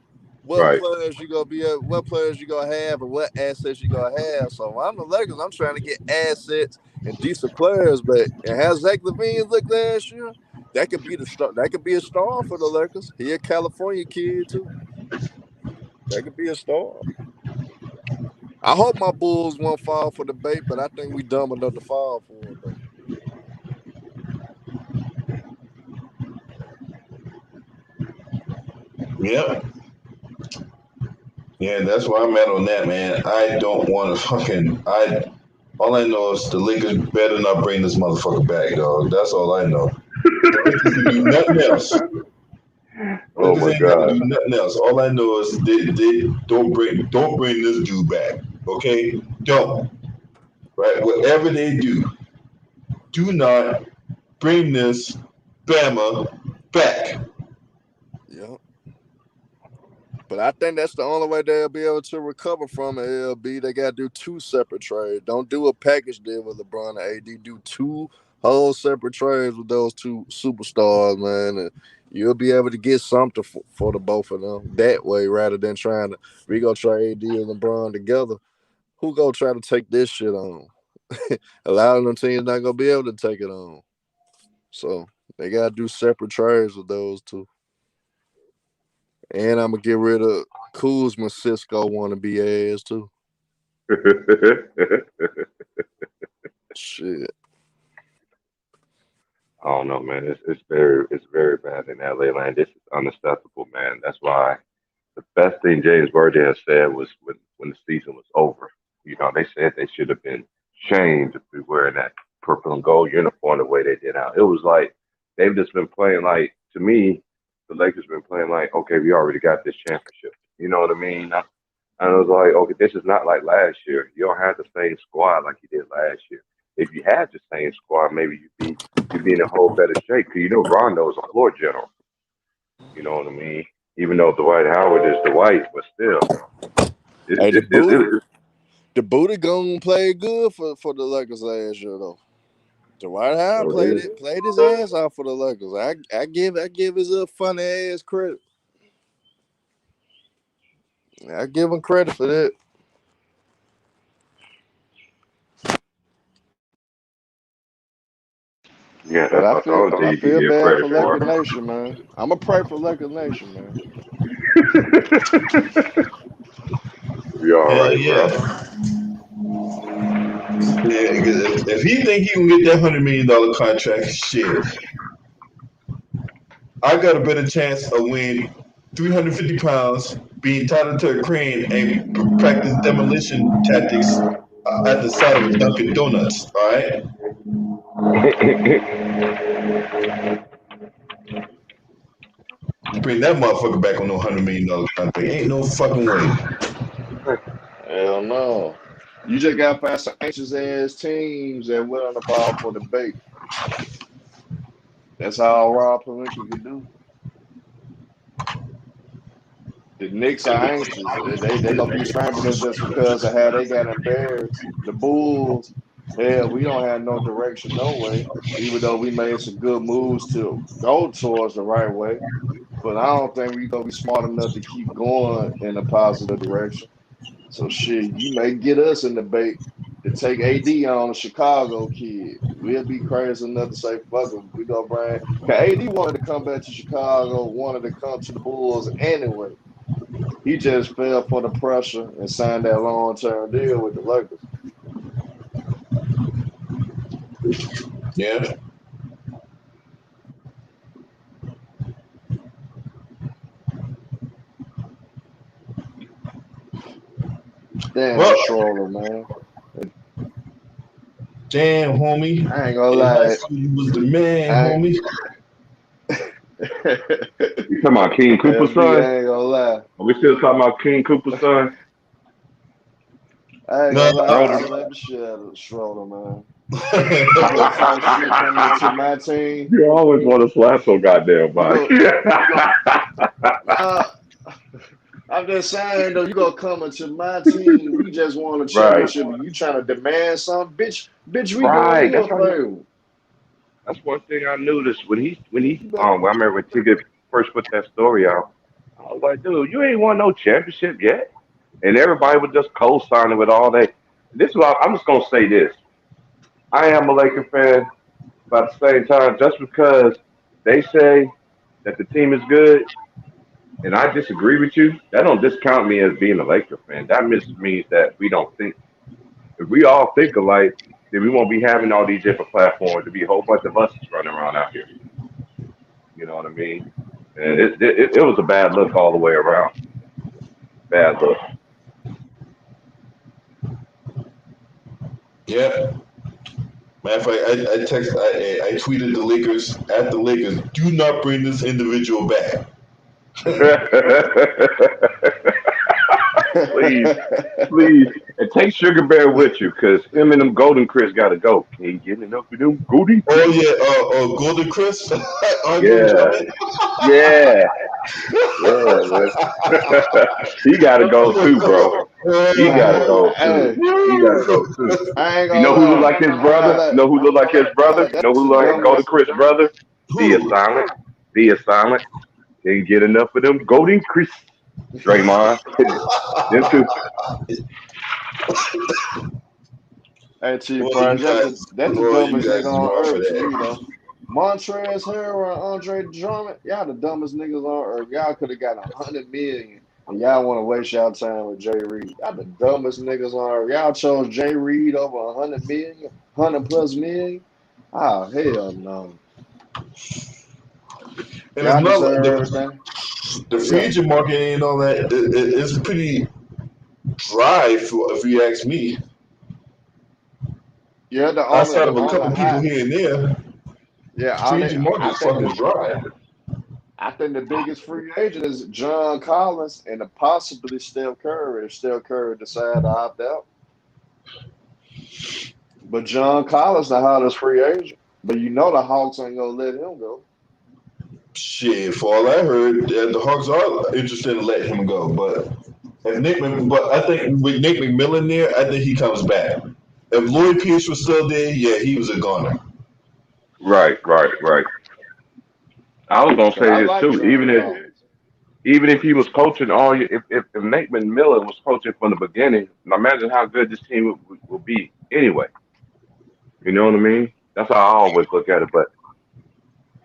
Right. players you gonna be at, what players you gonna have, and what assets you gonna have. So if I'm the Lakers, I'm trying to get assets and decent players, but and how Zach LaVine looked last year, that could be the star. That could be a star for the Lakers. He a California kid too. That could be a star. I hope my Bulls won't fall for the bait, but I think we dumb enough to fall for it though. Yep. Yeah, that's where I'm at on that, man. I don't want to fucking. All I know is the Lakers better not bring this motherfucker back, dog. That's all I know. The Lakers can do nothing else. Oh Lakers my ain't got to God. do nothing else. All I know is they don't bring this dude back. Okay, don't. Right, whatever they do not bring this Bama back. Yeah. But I think that's the only way they'll be able to recover from it. LB, they got to do 2 separate trades. Don't do a package deal with LeBron and AD. Do 2 whole separate trades with those 2 superstars, man. And you'll be able to get something for the both of them that way, rather than trying to we go trade AD and LeBron together. Who go try to take this shit on? A lot of them teams not gonna be able to take it on. So they gotta do separate trades with those 2. And I'm gonna get rid of Kuzma, Cisco wanna be ass too. Shit. I don't know, man. It's very bad in LA land. This is unacceptable, man. That's why the best thing James Worthy has said was when the season was over. You know, they said they should have been shamed to be wearing that purple and gold uniform the way they did out. It was like they've just been playing like, to me, the Lakers been playing like, okay, we already got this championship. You know what I mean? And I was like, okay, this is not like last year. You don't have the same squad like you did last year. If you had the same squad, maybe you'd be in a whole better shape. Cause you know Rondo's a floor general. You know what I mean? Even though Dwight Howard is Dwight, but still, it, Hey, it, it, it, the booty gonna play good for the Lakers last year though. Dwight Howard played his ass off for the Lakers. I give his little funny ass credit. I give him credit for that. yeah, But that's the only thing I you can feel give bad for credit Laker for. Nation, man. I'ma pray for Laker Nation, man. Be all Hell right, bro. yeah. Yeah, if he think he can get that $100 million contract, shit, I got a better chance of winning 350 pounds, being tied into a crane, and practice demolition tactics at the side of a Dunkin' Donuts. All right, bring that motherfucker back on no $100 million contract. Ain't no fucking way. Hell no. You just gotta find some anxious ass teams that willing to ball for the bait. That's all Rob Palinka can do. The Knicks are anxious. They gonna be scrambling just because of how they got embarrassed. The Bulls, hell, we don't have no direction, no way. Even though we made some good moves to go towards the right way, but I don't think we gonna be smart enough to keep going in a positive direction. So shit, you may get us in the bait to take AD on a Chicago kid. We'll be crazy enough to say fuck him. We gonna bring. Cause AD wanted to come back to Chicago, wanted to come to the Bulls anyway. He just fell for the pressure and signed that long-term deal with the Lakers. Yeah. Damn, Well, Schroder, man. damn, homie. I ain't gonna In high lie. school, you was the man, I homie. You talking about King Cooper's LB, son? I ain't gonna lie. Are we still talking about King Cooper's son? I ain't No, gonna lie. I Schroder? slap the shit out of Schroder, man. You gonna talk shit coming to my team? You always want to slap so goddamn You body. go. Nah, I'm just saying though. You gonna come into my team? We just won a Right, championship, and you trying to demand something, bitch? Bitch, we doing right. you a favor. That's one thing I noticed when he You better. I remember when Tigger first put that story out. I was like, dude, you ain't won no championship yet, and everybody was just co-signing with all that. This is what I'm just gonna say this. I am a Laker fan, but at the same time, just because they say that the team is good, and I disagree with you, that don't discount me as being a Laker fan. That just means that we don't think. If we all think alike, then we won't be having all these different platforms. There'll be a whole bunch of us running around out here. You know what I mean? And it was a bad look all the way around. Bad look. Yeah. Matter of fact, I tweeted the Lakers at the Lakers. Do not bring this individual back. Please, please, and take Sugar Bear with you, cause him and them Golden Chris gotta go. Can't get enough of them Golden Chris. Oh yeah, Golden Chris, Andre Yeah, Drummond. yeah, yeah, man. He gotta go too, bro. He gotta go Hey, too. He gotta go too. I ain't You gonna know who look lie. like his I brother? gotta, You know who look like his brother? You know that's who the look like Golden dumbest. Chris' brother? Be a Who? silent. Be a silent. Can't get enough of them Golden Chris. Draymond. Them two. Hey, Chief Well, Price, you guys, that's the well, you dumbest guys nigga is on wrong for earth to me, that. though. Montrezl Harrell and Andre Drummond, y'all the dumbest niggas on earth. Y'all could have got 100 million, and y'all want to waste y'all time with Jay Reed. Y'all the dumbest niggas on earth. Y'all chose Jay Reed over 100 million, 100 plus million. Oh, hell no. And it's Y'all not like deserve everything. the free Yeah. agent market ain't all that. It's pretty dry, if you ask me. Yeah, Outside the of a only couple people hot. here and there, Yeah, free agent market I is think fucking dry. I think the biggest free agent is John Collins and possibly Steph Curry if Steph Curry decide to opt out. But John Collins the hottest free agent. But you know the Hawks ain't gonna let him go. Shit, for all I heard, the Hawks are interested in letting him go. But but I think with Nick McMillan there, I think he comes back. If Lloyd Pierce was still there, yeah, he was a goner. Right, right, right. I was gonna Cause say I this like too. John Collins. Even if he was coaching all year, if Nate McMillan was coaching from the beginning, imagine how good this team would be anyway. You know what I mean? That's how I always look at it. But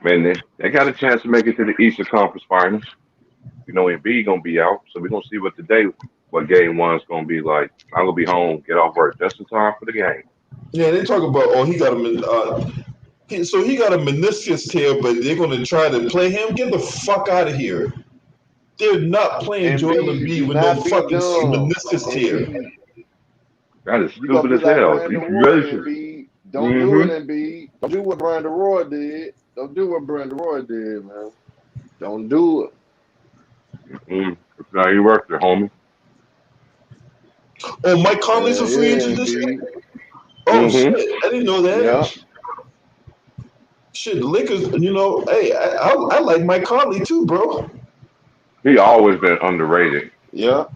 man, they got a chance to make it to the Eastern Conference Finals. You know, Embiid gonna be out, so we're gonna see what game one's gonna be like. I'm gonna be home, get off work just in time for the game. Yeah, they talk about he got so he got a meniscus tear, but they're gonna try to play him. Get the fuck out of here. They're not playing Joel Embiid, Embiid do with no not be fucking dumb. meniscus tear. Embiid, That is you gonna stupid be as like hell. You Brandon Roy, really should. Embiid. Don't do it, Mm-hmm. Embiid. Don't do what Brandon Roy did. Don't do what Brandon Roy did, man. Don't do it. Mm. Now you worked there, homie. Oh, Mike Conley's a Yeah, free yeah, agent this year. Embiid. Oh shit, Mm-hmm. I didn't know Yeah, that. Shit, the Lakers. Hey, I like Mike Conley too, bro. He always been underrated. yeah.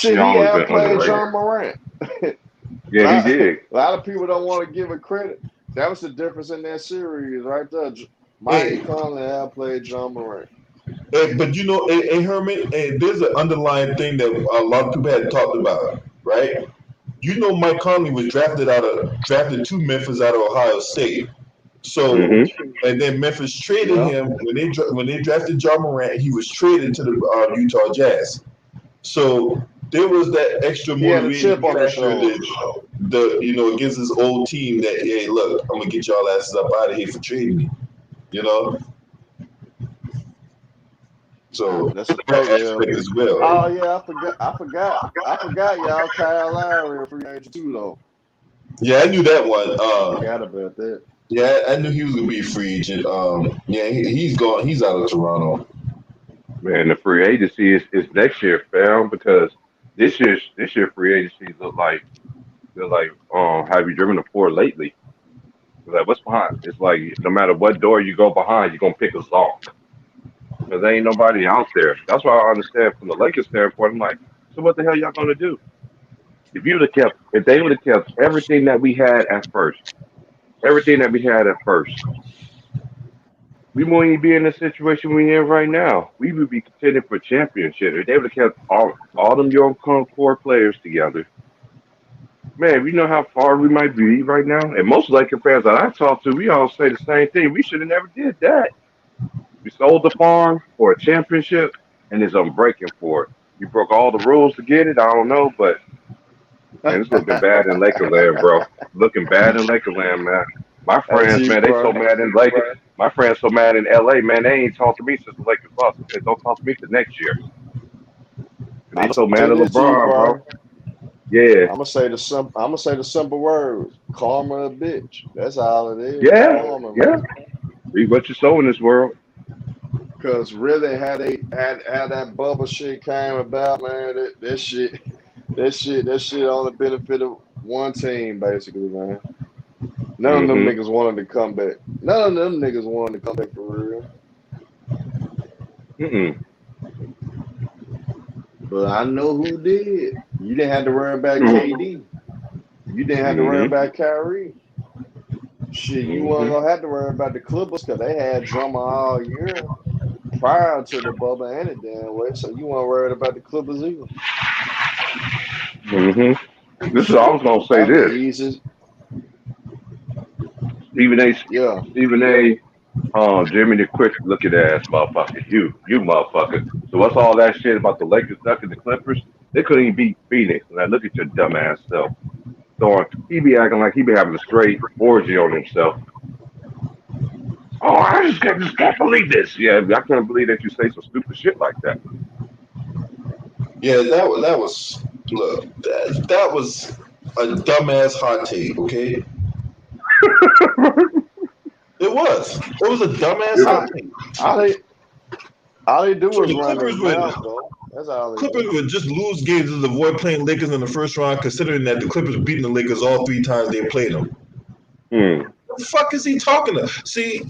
He Shit, he always been outplayed underrated. John Morant. a Yeah, he did. lot of people don't want to give it credit. That was the difference in that series right there. Hey, Mike Conley outplayed John Morant. but hey, Herman, hey, there's an underlying thing that a lot of people had talked about, right? Mike Conley was drafted to Memphis out of Ohio State. So, Mm-hmm. and then Memphis traded Yeah, him when they drafted John Morant. He was traded to the Utah Jazz. So there was that extra he had a motivating chip on his factor shoulder. that against his old team that hey look, I'm gonna get y'all asses up out of here for trading me. You know, so That's a fact, that aspect LB. as well. Oh yeah, I forgot y'all Kyle Lowry a free agent too though. Yeah, I knew that one. Forgot about that. Yeah, I knew he was gonna be a free agent. Yeah, he's gone. He's out of Toronto. Man, the free agency is next year, fam, because this year free agency look like have you driven the Ford lately? Like what's behind? It's like no matter what door you go behind, you're gonna pick a Zonk. Because there ain't nobody out there. That's why I understand from the Lakers standpoint. I'm like, so what the hell y'all gonna do? If they would have kept everything that we had at first, we wouldn't even be in the situation we're in right now. We would be contending for championship. If they would have kept all them young core players together, man, we know how far we might be right now. And most Laker fans that I talk to, we all say the same thing. We should have never did that. We sold the farm for a championship, and it's unbreaking for it. You broke all the rules to get it. I don't know, but man, it's looking bad in Lakerland, bro. Looking bad in Lakerland, man. My Hey friends, Chief man, they so Prime. mad in Lakers. My friends so mad in LA, man. They ain't talked to me since the Lakers lost. They don't talk to me till next year. And they so mad Say at this to you, LeBron, bro. Brian. Yeah, I'm gonna say the simple words. Karma a bitch. That's all it is. It's yeah, karma, yeah. man. Be what you sow in this world. Cause really, had that bubble shit came about, man, that shit only benefited one team, basically, man. None of them Mm-hmm. niggas wanted to come back. None of them niggas wanted to come back for real. Mm-mm. But I know who did. You didn't have to worry about KD. You didn't have to worry Mm-hmm. about Kyrie. Shit, you weren't Mm-hmm. gonna have to worry about the Clippers because they had drama all year prior to the bubble and it damn way. So you weren't worried about the Clippers either. Mm-hmm. This is I was gonna say That was the this. easiest. Stephen A. Yeah. Stephen A. Jimmy the quick looking ass motherfucker. You motherfucker. So what's all that shit about the Lakers ducking the Clippers? They couldn't even beat Phoenix. Now look at your dumb ass self. So he be acting like he be having a straight orgy on himself. Oh, just can't believe this. Yeah, I can't believe that you say some stupid shit like that. Yeah, that was look that was a dumbass hot take. Okay, it was. It was a dumbass I, hot take. all they all they do So is the run his Clippers would mouth though. That's all they Clippers do. would just lose games to avoid playing Lakers in the first round, considering that the Clippers beating the Lakers all 3 times they played them. Hmm. The fuck is he talking to? See,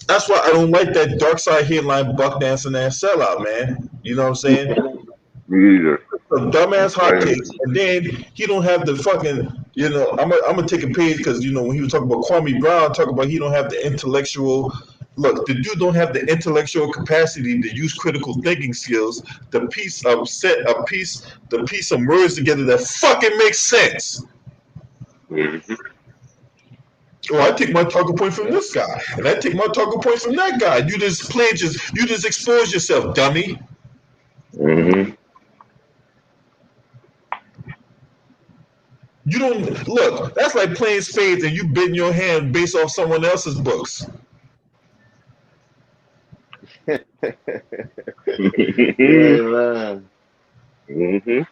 that's why I don't like that dark side headline buck dancing ass sellout, man. You know what I'm saying? Me either. A dumbass hot Man. takes, and then he don't have the fucking. I'm gonna take a page because when he was talking about Kwame Brown, talking about he don't have the intellectual. Look, the dude don't have the intellectual capacity to use critical thinking skills. The piece of words together that fucking makes sense. Mm-hmm. Oh, I take my talking point from Yeah. this guy, and I take my talking point from that guy. You just expose yourself, dummy. Mm-hmm. You don't look. That's like playing spades and you bending your hand based off someone else's books. You ain't lying. Mm-hmm.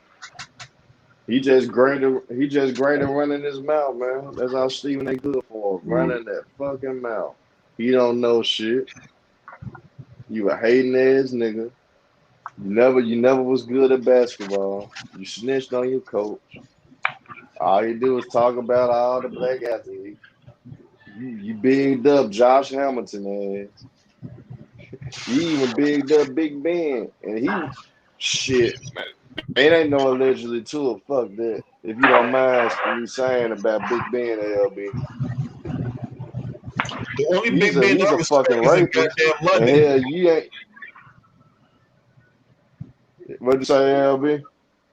He just great at running his mouth, man. That's all Stephen A. good for. Running that fucking mouth. He don't know shit. You a hating ass nigga. You never was good at basketball. You snitched on your coach. All you do is talk about all the black athletes. You bigged up Josh Hamilton ass. You even bigged up Big Ben. And he shit. It ain't no allegedly to it. Fuck that. If you don't mind me saying about Big Ben, LB, The only he's Big a Ben he's I a fucking respect is in rapist. goddamn And London. hell, you ain't. What'd you say, LB?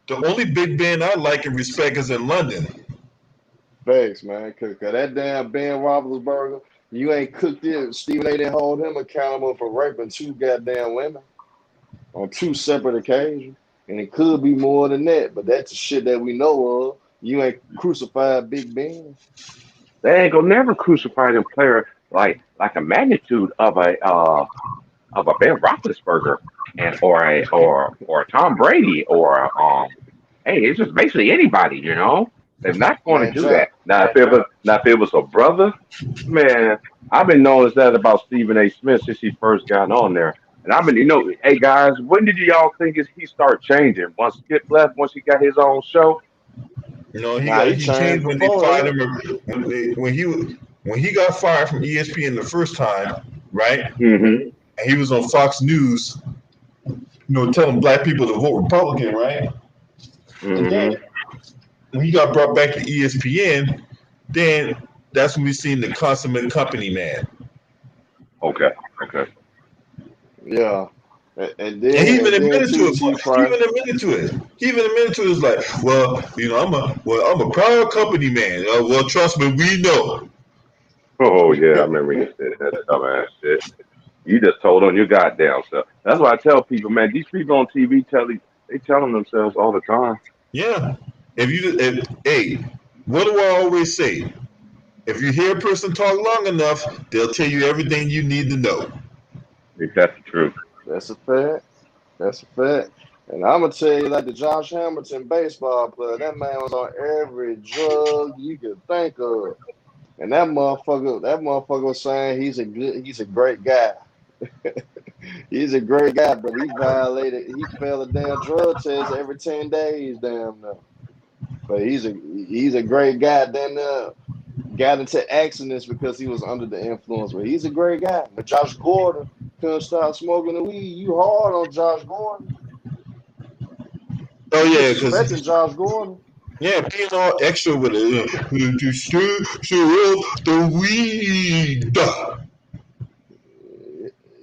The only Big Ben I like and respect is in London. Facts, man. Cause that damn Ben Roethlisberger, you ain't cooked it. Stephen A. didn't hold him accountable for raping 2 goddamn women on 2 separate occasions. And it could be more than that, but that's the shit that we know of. You ain't crucified Big Ben. They ain't gonna never crucify them player like a magnitude of a Ben Roethlisberger and or Tom Brady or hey, it's just basically anybody, you know. They're not going to Man, do John, that. Now if it was a brother, man, I've been knowing that about Stephen A. Smith since he first got on there. And I've been, hey guys, when did y'all think he start changing? Once Skip left, once he got his own show. nah, he He changed changed when they before fired that. him when he got fired from ESPN the first time, right? Mm-hmm. And he was on Fox News, telling black people to vote Republican, right? And then Mm-hmm. when he got brought back to ESPN, then that's when we seen the consummate company man. Okay. Okay. Yeah. And And he then even and then admitted to too, it. T He Price. even admitted to it. He even admitted to it. It's like, well, I'm a proud company man. Well, trust me, we know. Oh yeah, I remember you said that dumbass shit. You just told on your goddamn self. That's why I tell people, man, these people on TV they telling themselves all the time. Yeah. Hey, what do I always say? If you hear a person talk long enough, they'll tell you everything you need to know. If that's the truth. That's a fact. That's a fact. And I'm gonna tell you, like the Josh Hamilton baseball player, that man was on every drug you could think of. And that motherfucker was saying he's a great guy. He's a great guy, but he failed a damn drug test every 10 days, damn near. But he's a great guy. Then got into accidents because he was under the influence. But he's a great guy. But Josh Gordon couldn't stop smoking the weed. You hard on Josh Gordon? Oh yeah, Disrespecting because Josh Gordon. yeah, being all extra with it, to stir up the weed.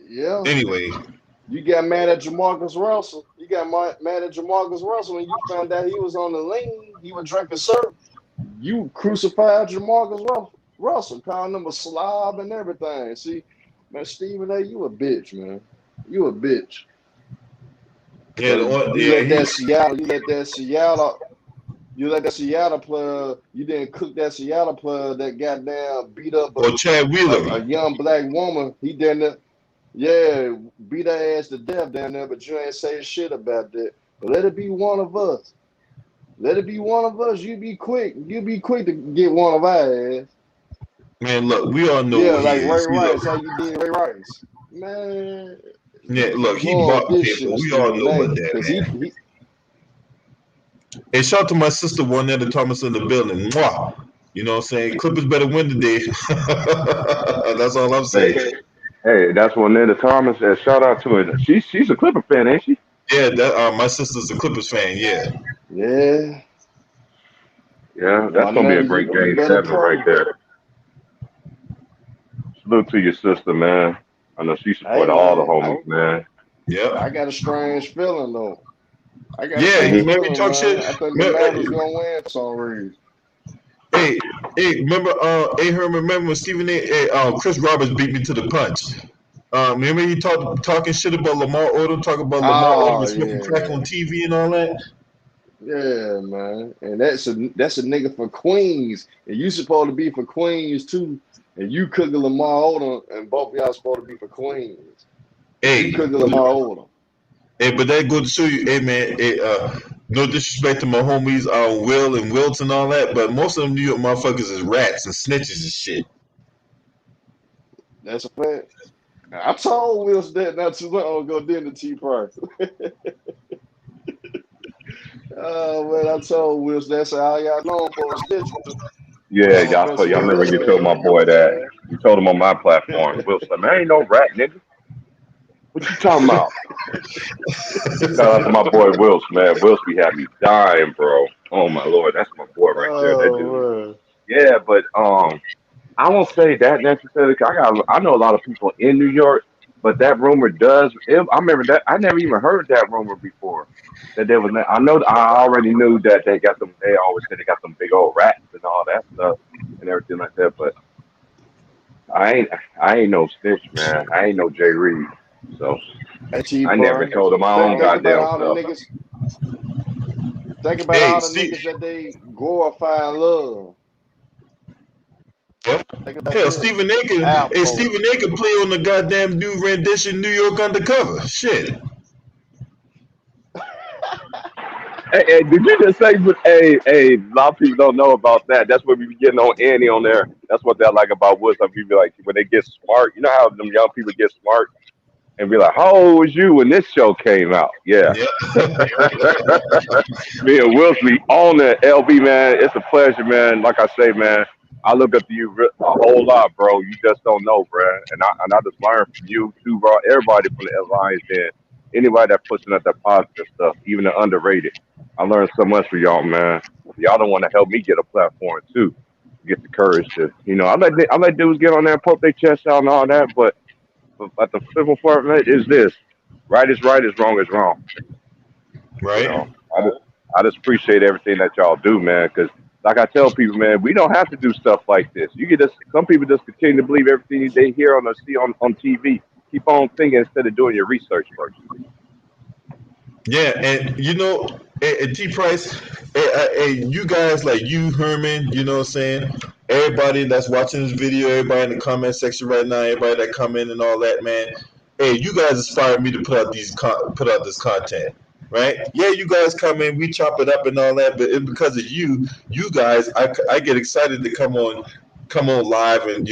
Yeah. Anyway, You got mad at Jamarcus Russell. You got mad at Jamarcus Russell when you found out he was on the lean. He was drinking syrup. You crucified Jamarcus Russell, calling him a slob and everything. See, man, Stephen A., you a bitch, man. You a bitch. yeah, You let that Seattle player. You didn't cook that Seattle player that goddamn beat up or Chad Wheeler. a young black woman. He didn't. Yeah, beat her ass to death down there, but you ain't say shit about that. But let it be one of us. Let it be one of us. You be quick. You be quick to get one of our ass. Man, look, we all know Yeah, what like he Ray is. Rice, how you did Ray Rice. Man. Yeah, look, he Lord, bought this paper. shit, We all know Stephen about A. that, Because man. he Hey, shout out to my sister Juanetta Thomas in the building. Mwah. You know what I'm saying? Clippers better win today. That's all I'm saying. Hey, that's one Netta Thomas. Shout out to her. She's a Clipper fan, ain't she? Yeah, that my sister's a Clippers fan. Yeah. yeah. Yeah, that's One gonna be a another, great you game better 7 right pray. there. Salute to your sister, man. I know she Hey support all the man, homies, man. Yep. I got a strange feeling though. I got a Yeah, strange you Mm-hmm. made me feeling, talk man. shit. I think the Mavericks gonna win for some reason. Hey, remember Herman, remember when Chris Roberts beat me to the punch. Remember he talking shit about Lamar Odom, talking about Lamar Oh Odom smoking crack yeah. on TV and all that. Yeah, man. And that's a nigga for Queens. And you supposed to be for Queens too. And you cooking Lamar Odom, and both of y'all supposed to be for Queens. You Hey, cooking Lamar Odom. hey, but that go to show you, hey man, no disrespect to my homies, Will and Wilt and all that, but most of them New York motherfuckers is rats and snitches and shit. That's a fact. I told Will that not too long ago, didn't the T Price? Oh man, I told Will that's all y'all know for a snitch. Yeah, Y'all y'all. messing Y'all with remember his you told my boy that. You told him on my platform. Will said, "Man, ain't no rat, nigga. What you talking about?" Shout out to my boy Wills, man. Wills be had me dying, bro. Oh my lord, that's my boy right there. That dude. Oh man. Yeah, but I won't say that necessarily. 'Cause I know a lot of people in New York, but that rumor does. I remember that I never even heard that rumor before. That there was. I know. I already knew that they got them. They always said they got them big old rats and all that stuff and everything like that. But I ain't. I ain't no snitch, man. I ain't no Jay Reed. So Hey T I never Price. told him my own Think about goddamn all the stuff. niggas. Think about Hey, all the Steve. niggas that they glorify and love. Yep. Think about Hell, that. Stephen A. Hey, Alpo. Stephen A. can play on the goddamn new rendition New York Undercover. Shit. Hey, did you just say? But hey, a lot of people don't know about that. That's what we be getting on Annie on there. That's what they like about Wood. Some people like when they get smart. You know how them young people get smart and be like, "How old was you when this show came out?" Yeah, Yep. me and Wilsley on the LB, man. It's a pleasure, man. Like I say, man, I look up to you a whole lot, bro. You just don't know, bro. And I just learned from you too, bro. Everybody from the Alliance and anybody that pushing up that positive stuff, even the underrated. I learned so much from y'all, man. Y'all don't want to help me get a platform too. Get the courage to, I let dudes get on there and poke their chest out and all that, but the simple part of it is this: right is wrong is wrong. You Right? know, I just appreciate everything that y'all do, man. Because like I tell people, man, we don't have to do stuff like this. You can just some people just continue to believe everything they hear on or see on TV. Keep on thinking instead of doing your research first. Yeah, and T Price, you guys like you, Herman, you know what I'm saying? Everybody that's watching this video, everybody in the comment section right now, everybody that come in and all that, man. Hey, you guys inspired me to put out this content. right? Yeah, you guys come in, we chop it up and all that, but it's because of you guys. I get excited to come on live, and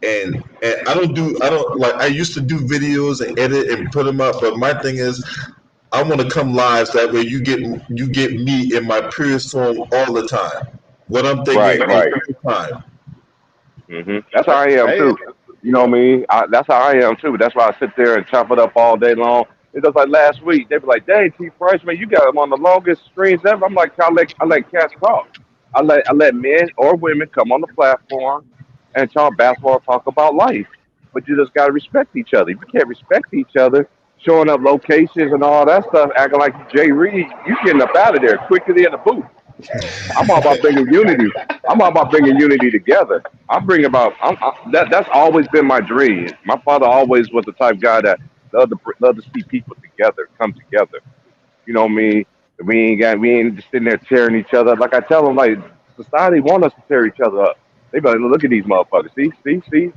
and I don't like I used to do videos and edit and put them up, but my thing is I want to come live so that way you get me in my purest form all the time. What I'm thinking Right, in right. real time. That's how I am Hey, too. You know what I mean? That's how I am too. That's why I sit there and chop it up all day long. It's just like last week, they be like, "Dang, T. Price, man, you got him on the longest screens ever." I'm like, I let cats talk. I let men or women come on the platform and talk basketball, talk about life. But you just gotta respect each other. If you can't respect each other, showing up locations and all that stuff, acting like you Jay Reed, you getting up out of there quicker than the booth. I'm all about bringing unity. I'm all about bringing unity together. That's always been my dream. My father always was the type of guy that loved to see people together, come together. You know what I mean? We ain't just sitting there tearing each other up. Like I tell them, like society want us to tear each other up. They be like, look at these motherfuckers. See.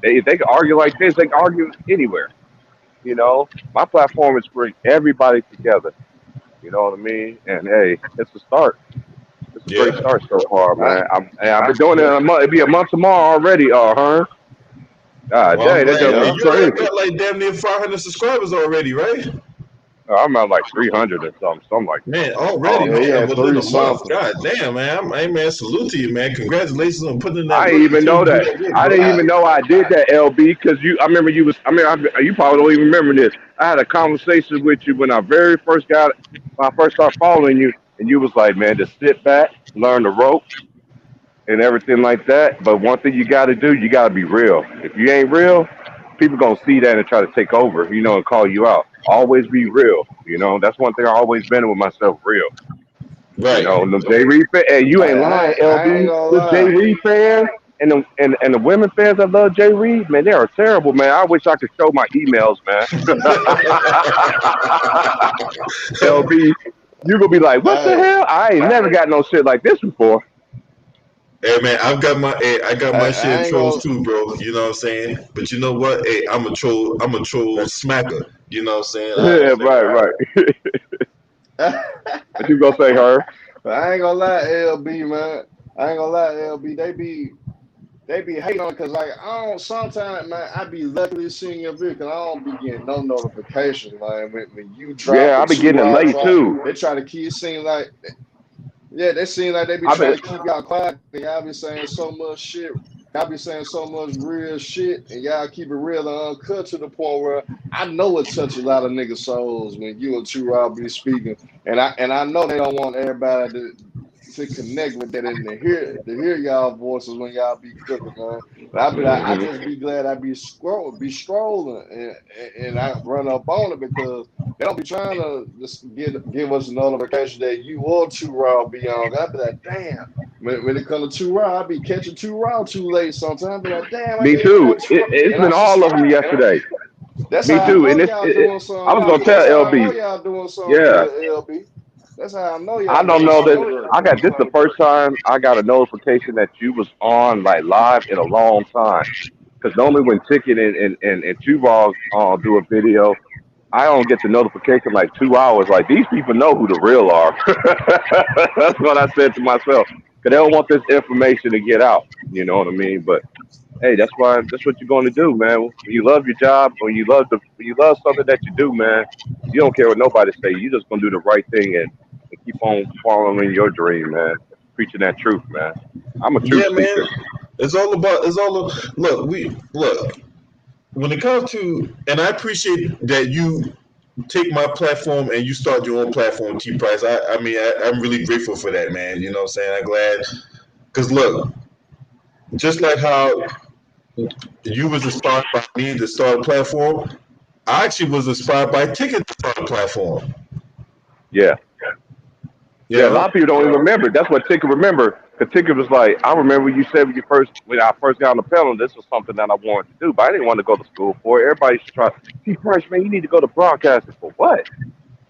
If they can argue like this, they can argue anywhere. My platform is bring everybody together. You know what I mean? And hey, it's a start. It's a great Yeah. start so far, I, man. I've been doing it yeah, in a month. It'll be a month tomorrow already. Huh? God Well, I'm dang, that glad. just Hey, went you already crazy. got like damn near 500 subscribers already, right? I'm at like 300 or something like Man, oh already, yeah, he man, had within three a month. something. God damn, man. Hey, man, salute to you, man. Congratulations on putting in that I work. didn't even Continue know to do that. that work, I bro. didn't even know I did that, LB, because I remember you was. I mean, you probably don't even remember this. I had a conversation with you when when I first started following you, and you was like, man, just sit back, learn the ropes, and everything like that. But one thing you got to do, you got to be real. If you ain't real, people gonna see that and try to take over, and call you out. Always be real. That's one thing I always been with myself, real. Right. The Jay Reed fan, and you ain't lying, I ain't LB. gonna The Jay lie. Reed fans and the women fans that love Jay Reed, man, they are terrible, man. I wish I could show my emails, man. LB, you gonna be like, what the Hey, hell? I ain't never got no shit like this before. Hey man, I got my share I of ain't trolls gonna. too, bro. You know what I'm saying? But you know what? Hey, I'm a troll smacker. You know what I'm saying? Yeah, right, right. What you gonna say, her? But I ain't gonna lie, LB, man. I ain't gonna lie, LB. They be hating on it because like I don't sometimes, man, I be luckily seeing your video because I don't be getting no notification. Like when you drop Yeah, a I be getting it 2 hour late drop, too. they try to keep it seem like yeah, they seem like they be I trying been to keep y'all quiet. And y'all be saying so much shit. Y'all be saying so much real shit, and y'all keep it real and uncut to the point where I know it touches a lot of niggas' souls when you and Two Rob be speaking, and I know they don't want everybody to connect with that and to hear y'all voices when y'all be cooking, man. But I be like, I hmm just be glad I be strolling, and I run up on it because they don't be trying to just give us a notification that you or Two Raw be on. I be like, damn. When it comes to Two Raw, I be catching Two Raw too late sometimes. I be like, damn, I Me didn't even too. know Two Raw. It's And I been all of them subscribe. yesterday. That's Me how I too. know And y'all doing I something was gonna good. tell That's how I know LB. y'all doing something Yeah, good, LB. That's how I know I y'all don't doing know this. something great. I got this the first time I got a notification that you was on like live in a long time. Because normally when Ticket and Chuval do a video, I don't get the notification like 2 hours. Like these people know who the real are. That's what I said to myself. Because they don't want this information to get out. You know what I mean? But hey, that's what you're going to do, man. When you love your job, when you love something that you do, man, you don't care what nobody say. You just gonna do the right thing and keep on following your dream, man. Preaching that truth, man. I'm a truth Yeah, man. seeker. Look when it comes to, and I appreciate that you take my platform and you start your own platform, T Price. I mean, I'm really grateful for that, man. You know what I'm saying? I'm glad because look, just like how you was inspired by me to start a platform, I actually was inspired by Ticket to start a platform. Yeah. You Yeah, a lot know? of people don't even remember. That's what Ticket remember. Because Ticket was like, I remember you said when I first got on the panel, this was something that I wanted to do, but I didn't want to go to school for it. Everybody should try. T. Price, man, you need to go to broadcasting for what?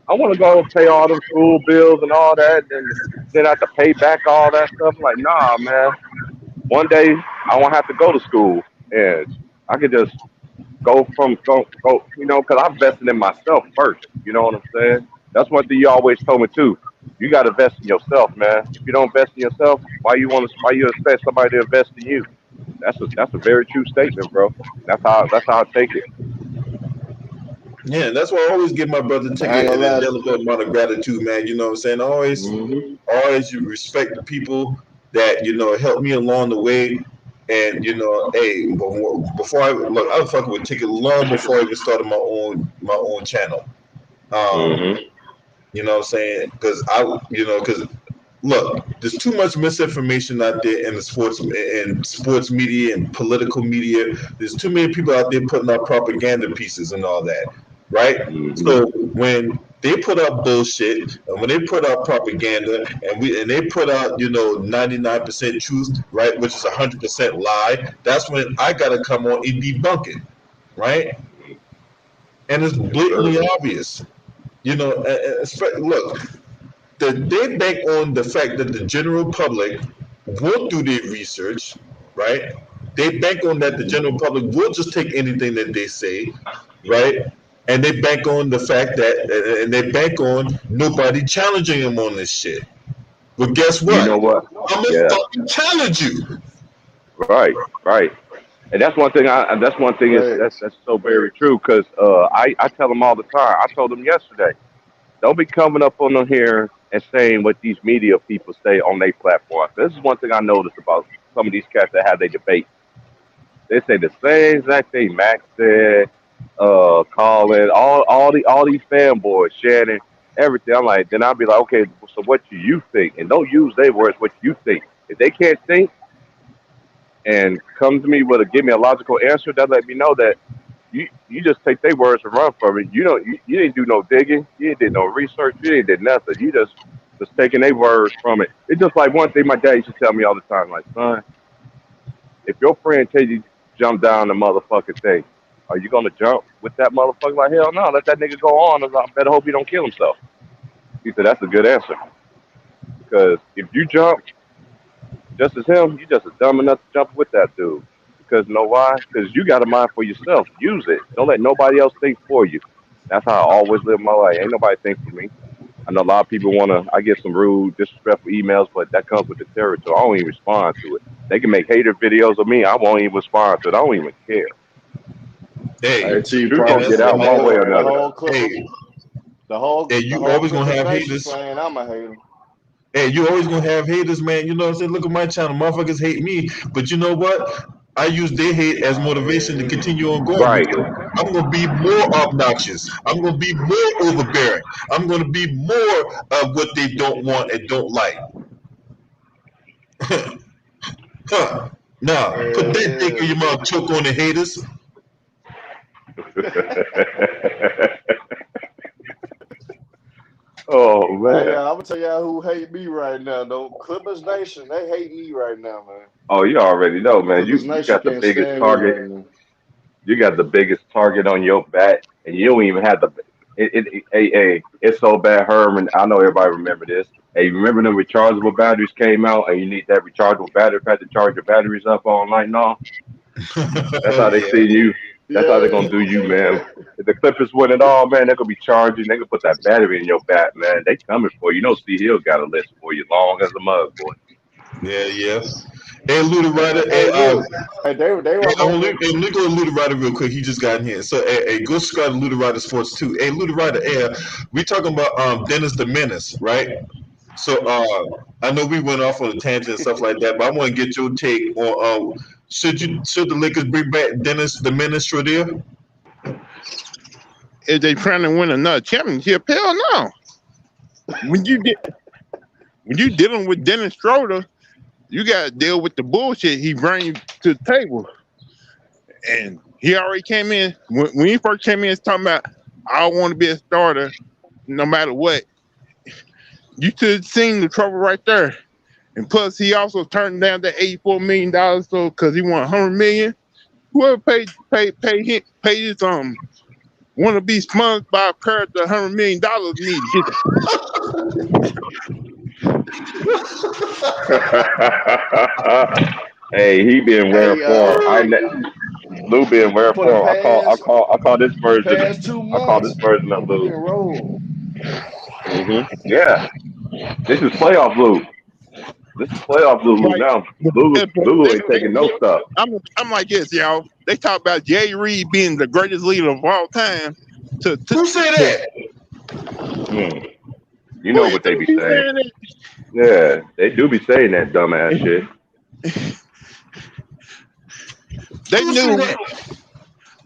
I want to go pay all them school bills and all that, and then I have to pay back all that stuff. I'm like, nah, man. One day I won't have to go to school, and I could just go, because I'm investing in myself first. You know what I'm saying? That's one thing you always told me too. You got to invest in yourself, man. If you don't invest in yourself, why you expect somebody to invest in you? That's a very true statement, bro. That's how I take it. Yeah, that's why I always give my brother I ain't Ticket gonna an lie. indelible amount of gratitude, man. You know what I'm saying? Hmm. Always you respect the people that help me along the way. And hey, before I look, I was fucking with Ticket long before I even started my own channel. Um, Hmm. you know what I'm saying? Because look, there's too much misinformation out there in the sports media and political media. There's too many people out there putting out propaganda pieces and all that, right? Hmm. So when they put out bullshit and when they put out propaganda and they put out 99% truth, right, which is 100% lie, that's when I gotta come on and debunk it, right? And it's Yes, sir. blatantly obvious. Look, they bank on the fact that the general public will do their research, right? They bank on that the general public will just take anything that they say, right? And they bank on the fact that, and they bank on nobody challenging them on this shit. But guess You know what? what? I'm gonna Yeah. fucking challenge you. Right. Right. And that's one thing. That's one thing is Facts. that's so very true. Because I tell them all the time. I told them yesterday. Don't be coming up on here and saying what these media people say on their platform. This is one thing I noticed about some of these cats that have their debates. They say the same exact thing Max said, Colin, all these fanboys, Shannon, everything. I'm like, then I'll be like, okay, so what do you think? And don't use their words. What you think? If they can't think and come to me with give me a logical answer, that let me know that you just take their words and run from it. You didn't do no digging, you didn't do no research, you didn't did nothing. You just taking their words from it. It's just like one thing my dad used to tell me all the time, like, son, if your friend tells you to jump down the motherfucking thing, are you gonna jump with that motherfucker? Like, hell no, let that nigga go on. I better hope he don't kill himself. He said that's a good answer. Because if you jump just as him, you just as dumb enough to jump with that dude. Because you know why? Because you got a mind for yourself. Use it. Don't let nobody else think for you. That's how I always live my life. Ain't nobody think for me. I know a lot of people I get some rude, disrespectful emails, but that comes with the territory. I don't even respond to it. They can make hater videos of me. I won't even respond to it. I don't even care. Hey, Hey, T, Truth and gonna proper. that's get out and one that, way or The another. whole Clippers, hey, the you whole always gonna Clippers have Nation haters. saying I'm a hater. Hey, you always gonna have haters, man. You know what I'm saying? Look at my channel. Motherfuckers hate me. But you know what? I use their hate as Nah, motivation to yeah. continue on going Right. because I'm gonna be more obnoxious. I'm gonna be more overbearing. I'm gonna be more of what they don't want and don't like. Huh. Now, put that dick in Yeah, your mouth, choke on the haters. Oh Hey, man. I'm gonna tell y'all who hate me right now, though. Clippers Nation, they hate me right now, man. Oh, you already know, man. Clippers You Nation got the can't biggest stand me target. right now. You got the biggest target on your back, and you don't even have the. It's so bad, Herman. I know everybody remember this. Hey, remember when rechargeable batteries came out, and you need that rechargeable battery pack to charge your batteries up all night long? That's how they Yeah. see you. That's how they're Yeah. gonna do you, man. If the Clippers win it all, man, they're gonna be charging. They're gonna put that battery in your back, man. They coming for you. You know, C Hill got a list for you, long as a mug, boy. Yeah, yeah. Hey, Luda Ryder. Hey, look. Hey, they Hey, were hoping. let me go to Luda Ryder real quick. He just got in here. So, hey, go subscribe to Luda Ryder Sports too. Hey, Luda Ryder, hey, we talking about Dennis the Menace, right? So, I know we went off on a tangent and stuff like that, but I want to get your take on should the Lakers bring back Dennis the Menace Schroder? If they trying to win another championship, hell no. When you dealing with Dennis Schroder, you gotta deal with the bullshit he bring to the table. And he already came in when he first came in, talking about I want to be a starter no matter what. You should have seen the trouble right there. And plus, he also turned down the $84 million so because he won $100 million. Whoever paid his want to be SpongeBob character $100 million need to get the Hey, he been wearing Hey, form. Lou been wearing for form. I call this the version. past two I call this months, version of he been Lou. rolling. Yeah, this is playoff Lou. This is playoff Lulu Like now. they, Lulu ain't taking no stuff. I'm like this, y'all. They talk about Jay Reed being the greatest leader of all time. Who say that? You know what they be saying. Yeah, they do be saying that dumbass shit. They knew.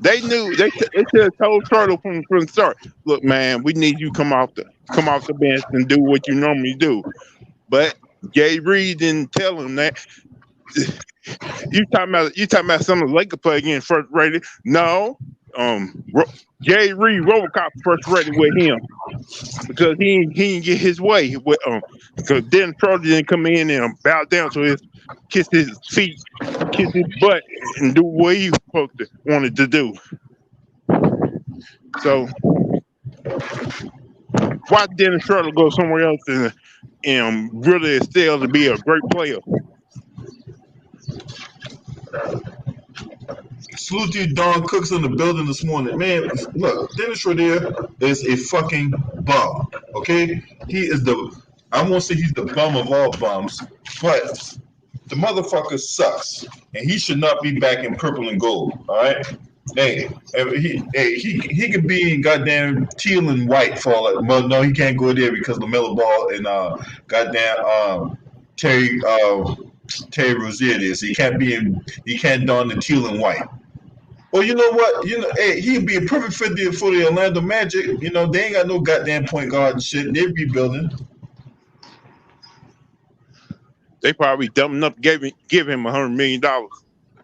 They knew. They should have told Schroder from the start. Look, man, we need you come off the bench and do what you normally do. But Jay Reed didn't tell him that. You talking about some of the Lakers play against first rated? No. Jay Reed Robocop first rated with him because he didn't get his way with because then Schroder didn't come in and bow down to his kiss his feet, kiss his butt, and do what he wanted to do. So why didn't Schroder go somewhere else and really excel to be a great player? Salute to you, Don Cooks in the building this morning. Man, look, Dennis Schroder is a fucking bum. Okay? He is I won't say he's the bum of all bums, but the motherfucker sucks. And he should not be back in purple and gold. Alright? Hey, he could be in goddamn teal and white for all that. Well, no, he can't go there because LaMelo Ball and goddamn Terry Rozier there. So he can't don the teal and white. Well, you know what? Hey, he'd be a perfect fit for the Orlando Magic. You know, they ain't got no goddamn point guard and shit. They're rebuilding. They probably dumb enough to give him $100 million.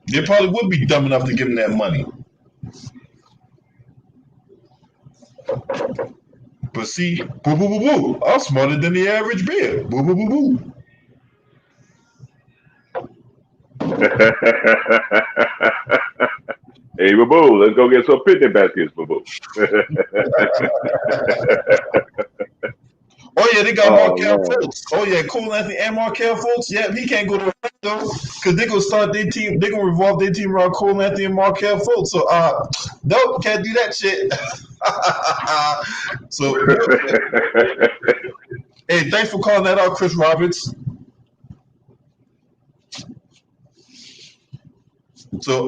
They probably would be dumb enough to give him that money. But see, boo boo boo boo. I'm smarter than the average bear. Boo boo boo boo. Hey, boo, let's go get some picnic baskets, boo. Oh yeah, they got Markel Fultz. Oh yeah, Cole Anthony and Markel Fultz. Yeah, he can't go to Orlando because they're gonna start their team. They're gonna revolve their team around Cole Anthony and Markel Fultz. So nope, can't do that shit. So hey, thanks for calling that out, Chris Roberts. So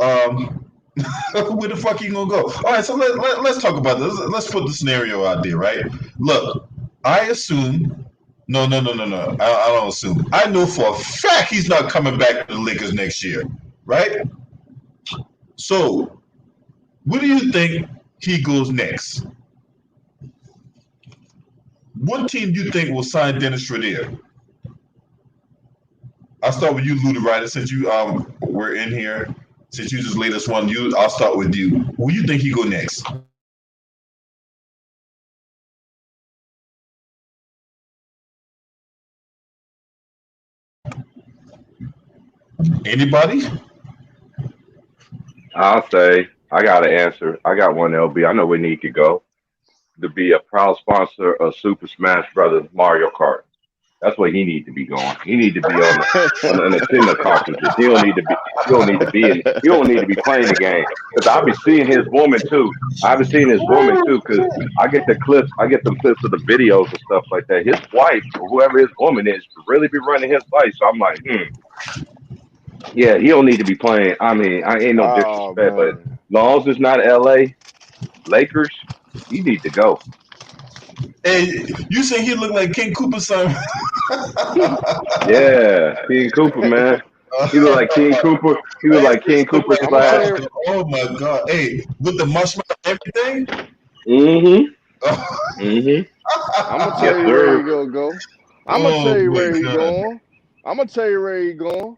where the fuck you gonna go? All right, so let's talk about this. Let's put the scenario out there, right? Look, I assume. No. I don't assume. I know for a fact he's not coming back to the Lakers next year, right? So, where do you think he goes next? What team do you think will sign Dennis Schroder? I'll start with you, Luda Ryder, since you were in here. Since you just laid us one, I'll start with you. Where do you think he go next? Anybody? I'll say I got an answer. I got one, LB. I know where he could go to be a proud sponsor of Super Smash Brothers Mario Kart. That's where he need to be going. He need to be on the Nintendo cartridges. He don't need to be playing the game. Because I'll be seeing his woman too. I've been seeing his woman too. Because I get them clips of the videos and stuff like that. His wife or whoever his woman is really be running his life. So I'm like, yeah, he don't need to be playing. I mean, I ain't no disrespect, but as long as it's not LA Lakers, he need to go. Hey, you saying he look like King Cooper's son? Yeah, King Cooper, man. He look like King Cooper. He look like King Cooper's class. Oh my God! Hey, with the marshmallow and everything. I'm gonna tell you where he gonna go. I'm gonna tell you where he going. I'm gonna tell you where he going.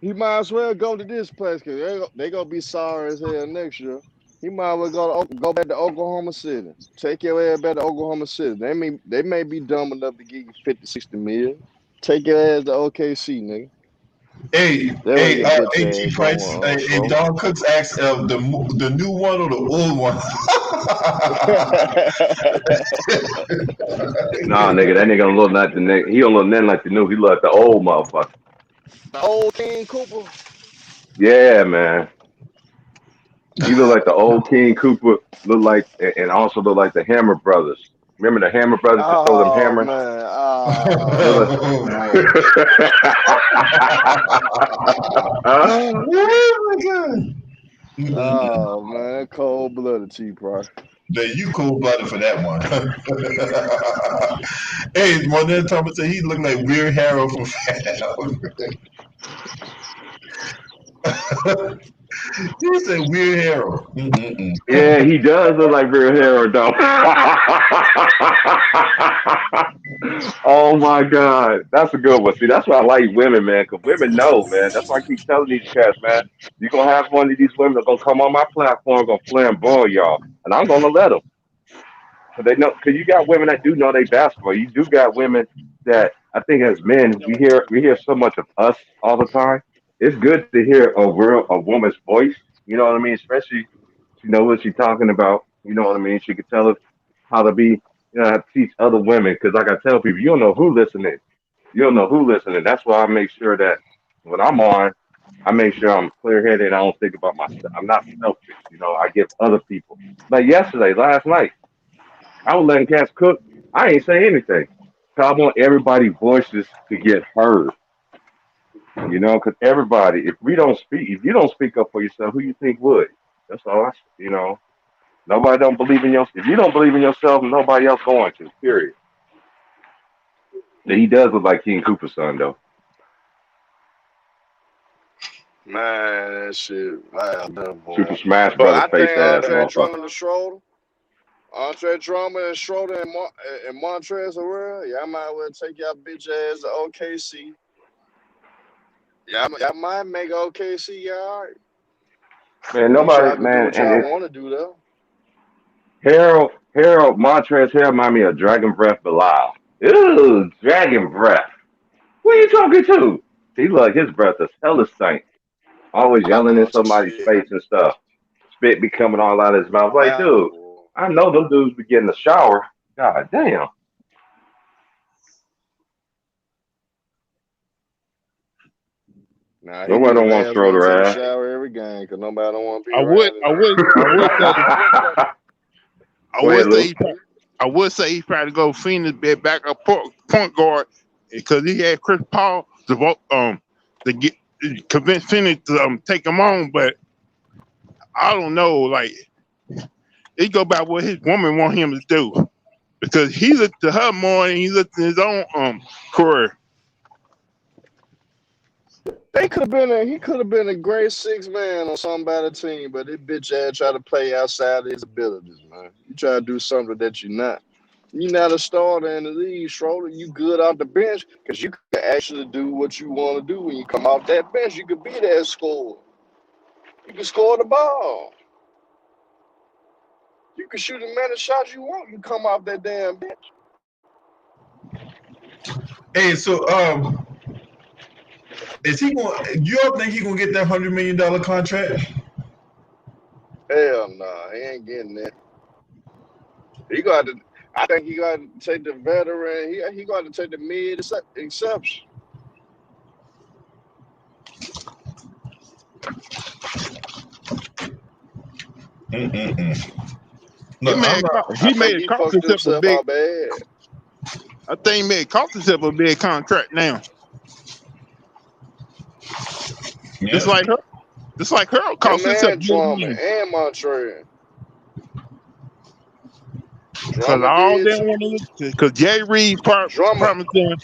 He might as well go to this place because they gonna be sorry as hell next year. He might as well go back to Oklahoma City. Take your ass back to Oklahoma City. They may be dumb enough to give you 50, 60 million. Take your ass to OKC, nigga. Hey, G Price, hey, Don Cooks asked the new one or the old one. Nah, nigga, that nigga don't look like the nigga. He don't look nothing like the new. He look like the old motherfucker. The old King Cooper. Yeah, man. He look like the old King Cooper. Look like, and also look like the Hammer Brothers. Remember the Hammer brothers to throw them Oh hammers? man. Remember? Oh man. Oh my God. Oh man, cold blooded T-Price. Then you cold blooded for that one. Hey, Monel Thomas said he looked like Weird Harold from Fab. He said Weird Harold. Yeah, he does look like Real Hero, though. Oh my God, that's a good one. See, that's why I like women, man, because women know, man. That's why I keep telling these cats, man. You're gonna have one of these women that gonna come on my platform, gonna flamboy y'all, and I'm gonna let them. Cause they know, cause you got women that do know they basketball. You do got women that I think as men we hear so much of us all the time. It's good to hear a woman's voice. You know what I mean? Especially she know what she's talking about. You know what I mean? She could tell us how to be, how to teach other women. Cause like I tell people, you don't know who listening. You don't know who listening. That's why I make sure that when I'm on, I make sure I'm clear headed. I don't think about myself. I'm not selfish. I give other people. Like yesterday, last night. I was letting cats cook. I ain't say anything. 'Cause I want everybody's voices to get heard. Because everybody, if you don't speak up for yourself, who you think would? That's all nobody don't believe in yourself. If you don't believe in yourself, nobody else going to, period. He does look like King Cooper's son, though. Man, that shit, wow, that Super boy. Smash But Brother I face think ass Andre motherfucker. Drummond and Schroder, Andre Drummond and Schroder and Montrezl Harrell, y'all might well take y'all bitch ass to OKC. Y'all might make OKC y'all right. Man, Make sure y'all nobody, can do man, what and y'all want to do though. Montrezl Harrell remind me of Dragon Breath Bilal. Ew, Dragon Breath. Who are you talking to? He like his breath is hella stank. Always yelling in Oh somebody's shit. face and stuff. Spit be coming all out of his mouth. Like, Wow, dude, boy. I know them dudes be getting a shower. God damn. Nah, he be Nobody the don't want last one to take Schroeder a ass. shower every game because nobody don't want to be I would, around I his would, I would say, I Go ahead, would Lou. say, I would say he tried to go Phoenix be back up point guard because he had Chris Paul to get convince Phoenix to take him on, but I don't know. Like he go by what his woman want him to do because he looked to her more and he looked at his own career. He could have been a great 6 man on somebody's team, but this bitch ass try to play outside of his abilities, man. You try to do something that you're not. You're not a starter in the league, Schroeder. You good off the bench because you can actually do what you want to do when you come off that bench. You could be that scorer. You can score the ball. You can shoot as many shots you want. You come off that damn bench. Hey, so is he going? You all think he gonna get that $100 million contract? Hell nah, he ain't getting that. He got to. I think he got to take the veteran. He got to take the mid exception. No, I'm not. I He think made he it cost fucked himself a himself big. out bad. I think he made it cost himself a big contract now. Yeah. Just like her cost Him himself and big Drummond money. and Montreal. Cause Drummond all did they too. want to, cause Jay Reed Drummond. promised them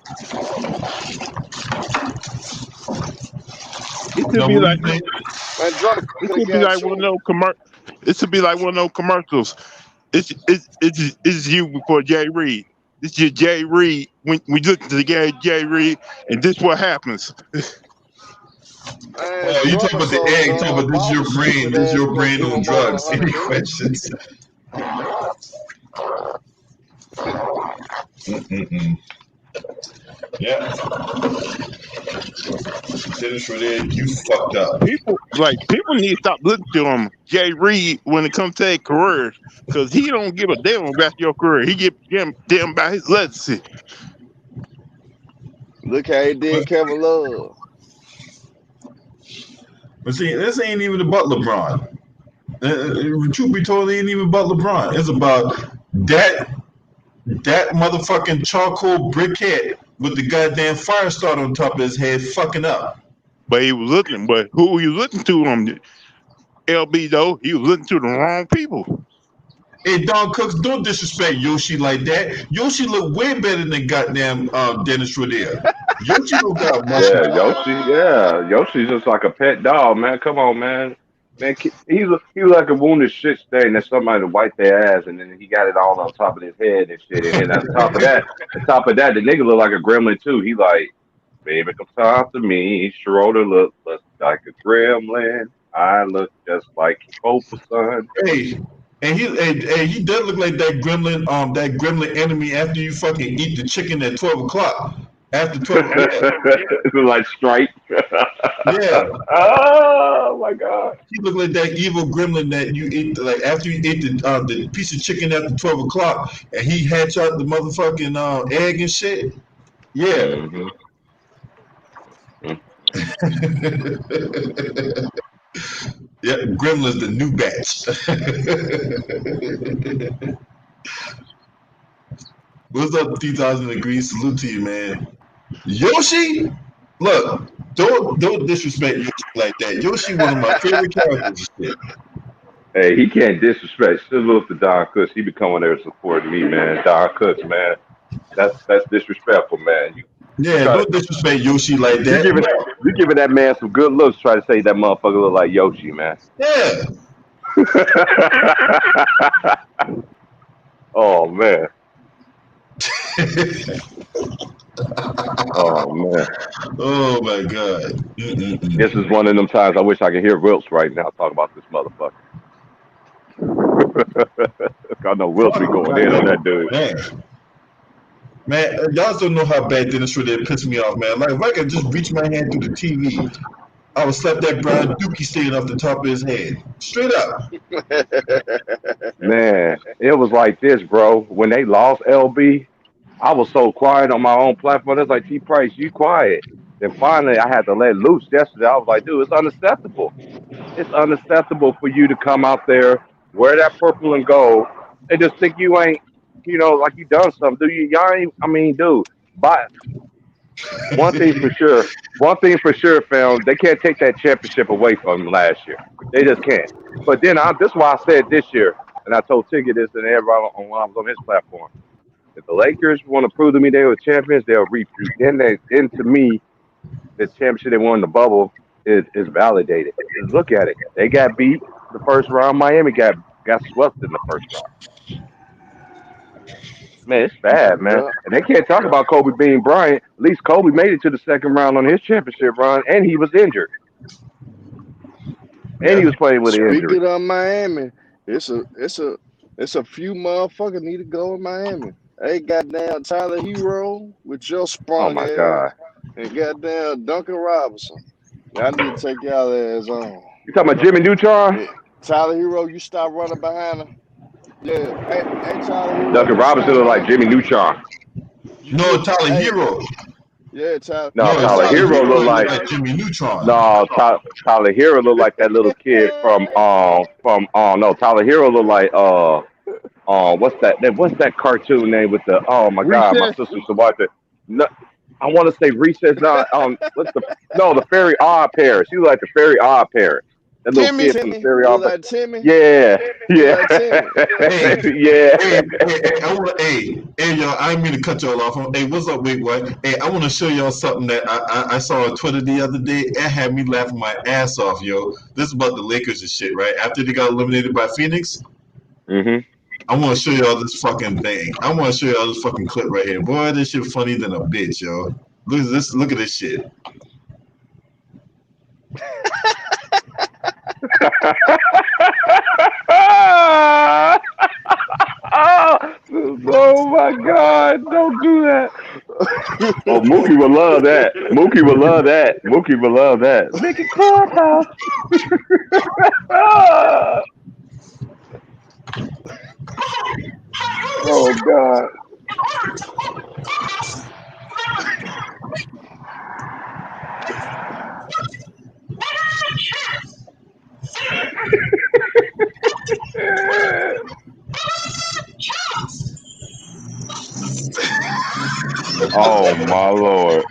it should No, be what do like you think? Man, Drummond it could have should be got like one of two. those It should be like one of those commercials. It's you before Jay Reed. This is Jay Reed. When we look at the guy Jay Reed, and this what happens. Man, Oh, you talking Drummond about the so egg? Talking dumb. about this your Boston brain? stupid This ass your gonna brain give on him over drugs? Any 100 million. questions? Mm-mm-mm. Yeah, Dennis Schroder, you fucked up. People need to stop looking to Jay Reed when it comes to their careers, because he don't give a damn about your career. He give damn about his legacy. Look how he did Kevin Love. But see, this ain't even about LeBron. Truth be told, it ain't even about LeBron. It's about that that motherfucking charcoal briquette with the goddamn fire start on top of his head fucking up. But he was looking. But who he was looking to on LB though? He was looking to the wrong people. Hey, Don Cooks, don't disrespect Yoshi like that. Yoshi look way better than goddamn Dennis Schroder. Yoshi don't got muscle. Yoshi's just like a pet dog, man. Come on, man. Man, he was like a wounded shit stain that somebody wiped their ass, and then he got it all on top of his head and shit. And then on top of that, the nigga look like a gremlin too. He like, baby, come talk to me. Schroder look like a gremlin. I look just like Oprah, son. Hey, and he does look like that gremlin enemy after you fucking eat the chicken at 12 o'clock. After 12 o'clock. It's like Stripe. Yeah. Oh my god. He look like that evil gremlin that you eat like after you ate the piece of chicken after 12 o'clock and he hatch out the motherfucking egg and shit. Yeah. Yeah, Gremlin's the new batch. What's up, 3,000 degrees? Salute to you, man. Yoshi, look, don't disrespect Yoshi like that. Yoshi, one of my favorite characters. Hey, he can't disrespect. Salute to Don Cooks. He be coming there supporting me, man. Don Cooks, man. That's disrespectful, man. Don't disrespect Yoshi like that. You giving that man some good looks. Try to say that motherfucker look like Yoshi, man. Yeah. Oh man. Oh man. Oh my god. This is one of them times I wish I could hear Wilts right now talk about this motherfucker. I know Wilts be going in on that dude. Man, y'all don't know how bad Dennis Schroder pissed me off, man. Like, if I could just reach my hand through the TV, I would slap that brown dookie staying off the top of his head. Straight up. Man, it was like this, bro. When they lost LB, I was so quiet on my own platform. It's like, T-Price, you quiet. Then finally, I had to let loose yesterday. I was like, dude, it's unacceptable. It's unacceptable for you to come out there, wear that purple and gold, and just think you ain't, like you done something. Y'all ain't, dude, but one thing for sure, fam, they can't take that championship away from them last year. They just can't. But then this is why I said this year, and I told Tigger this and everybody when I was on his platform. If the Lakers want to prove to me they were champions, they'll repeat. Then to me, the championship they won in the bubble is validated. Just look at it. They got beat the first round. Miami got swept in the first round. Man, it's bad, man. And they can't talk about Kobe being Bryant. At least Kobe made it to the second round on his championship run, and he was injured. And he was playing with an injury. Speaking of Miami, it's a few motherfuckers need to go in Miami. Hey, goddamn Tyler Hero with your sprung Oh my god. and goddamn Duncan Robinson. I need to take y'all ass on. You talking about Jimmy Neutron? Yeah. Tyler Hero, you stop running behind him. Yeah, hey Tyler Hero. Duncan Robinson look like Jimmy Neutron. No, Tyler Hero. Yeah, Tyler. No, Tyler Hero look like Jimmy Neutron. No, Tyler Hero look like that little kid from no, Tyler Hero look like what's that cartoon name with the my god, my sister used to watch it. No, I want to say Recess. The Fairy Odd Parents. You like the Fairy Odd Parents. That little kid from the Fairy Odd Parents. Timmy? Yeah. Hey, y'all, I didn't mean to cut y'all off. Hey, what's up, wait, what? Hey, I want to show y'all something that I saw on Twitter the other day. It had me laughing my ass off, yo. This is about the Lakers and shit, right? After they got eliminated by Phoenix. Mm-hmm. I want to show y'all this fucking thing. I want to show y'all this fucking clip right here. Boy, this shit funny than a bitch, yo. Look at this. Look at this shit. Oh my god, don't do that. Oh, Mookie would love that. Mookie would love that. Make it clubhouse. Oh god. Oh my lord.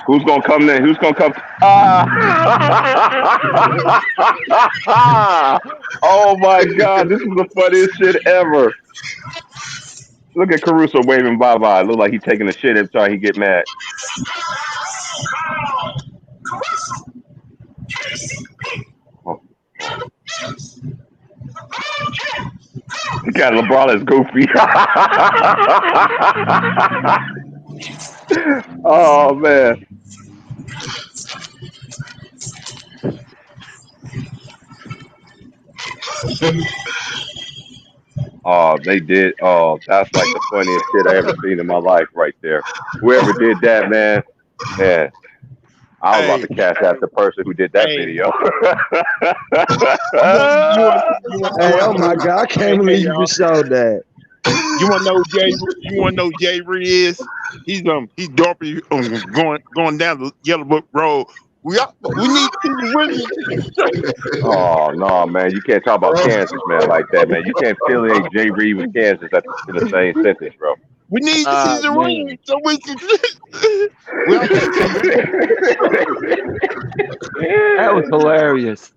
Who's gonna come then? Who's gonna come? Oh my god, this is the funniest shit ever. Look at Caruso waving bye bye. Look like he's taking a shit every time he get mad. Oh, oh. He got LeBron as goofy. Oh man. Oh, they did. Oh, that's like the funniest shit I ever seen in my life right there. Whoever did that, man, I was about Hey, to cash out the person who did that hey, video. Hey, oh my God, I can't hey, believe you y'all. just showed that. You wanna know who Jay? You wanna know who Jay Ree is? He's Dorothy going down the Yellow Book Road. We need to see the winning. Oh no, man, you can't talk about Kansas, man, like that, man. You can't affiliate Jay Reed with Kansas in the same sentence, bro. We need to see the Man. ring so we can. Well, That was hilarious.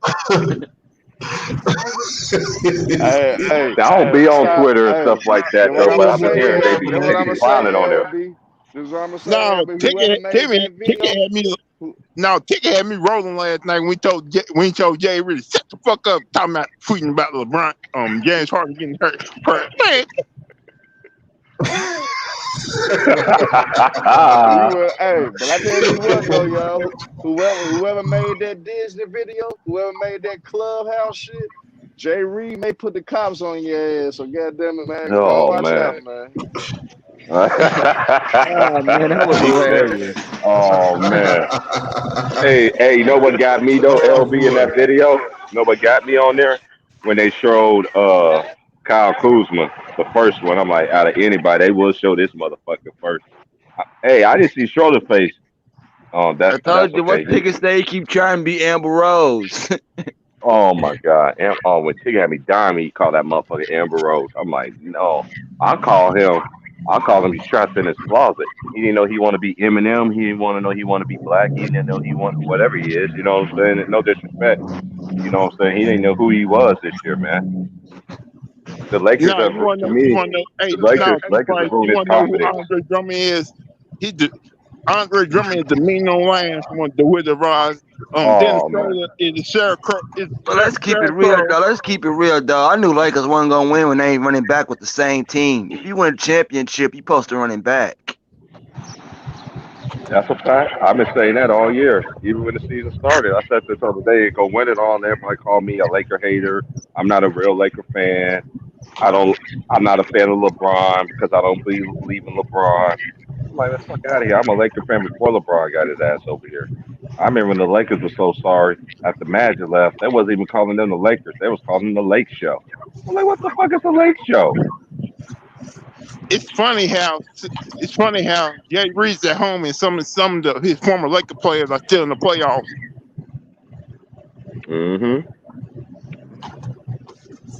I don't be on Twitter and stuff like that, Then what though, I'm but gonna I've been say, hearing they then what I'm be gonna say, clowning on there. LB. This is what I'm gonna say, no, LB. Ticket had me rolling last night when we told Jay Ree to shut the fuck up, talking about tweeting about LeBron, James Harden getting hurt. Man, But I tell you what though, y'all, whoever made that Disney video, whoever made that Clubhouse shit, Jay Reed may put the cops on your ass. So goddamn it, man, you better Oh watch man. out, man. Oh man, that was hilarious. Oh man. Hey, you know what got me though, Oh LB in that boy. video? You know what got me on there? When they showed Kyle Kuzma, the first one. I'm like, out of anybody, they will show this motherfucker first. Hey, I didn't see Schroder face. Oh, I that's told you okay. what tickets they keep trying to be Amber Rose. Oh my God. When Tigger had me dying, he called that motherfucker Amber Rose. I'm like, no. I call him. He's trapped in his closet. He didn't know he want to be Eminem. He didn't want to know he want to be black. He didn't know he want whatever he is. You know what I'm saying? No disrespect. You know what I'm saying? He didn't know who he was this year, man. The Lakers no, are, you want to to know? You me, want to know? Hey, the no, Lakers are ruining you his want to know who confidence. Andre Drummond is? Andre Drummond is the mean on lines from the Wizard Rods. Dennis Oh man. Schroder is the Scarecrow. But let's keep it real, though. I knew Lakers wasn't gonna win when they ain't running back with the same team. If you win a championship, you supposed to running back. That's a fact. I've been saying that all year, even when the season started. I said this other day, go win it all, and everybody called me a Laker hater. I'm not a real Laker fan. I'm not a fan of LeBron because I don't believe in LeBron. I'm like, let's fuck out of here. I'm a Laker fan before LeBron got his ass over here. I remember when the Lakers were so sorry after Magic left. They wasn't even calling them the Lakers. They was calling them the Lake Show. I'm like, what the fuck is the Lake Show? It's funny how Jay Reed's at home and some of his former Laker players are still in the playoffs. Mm-hmm.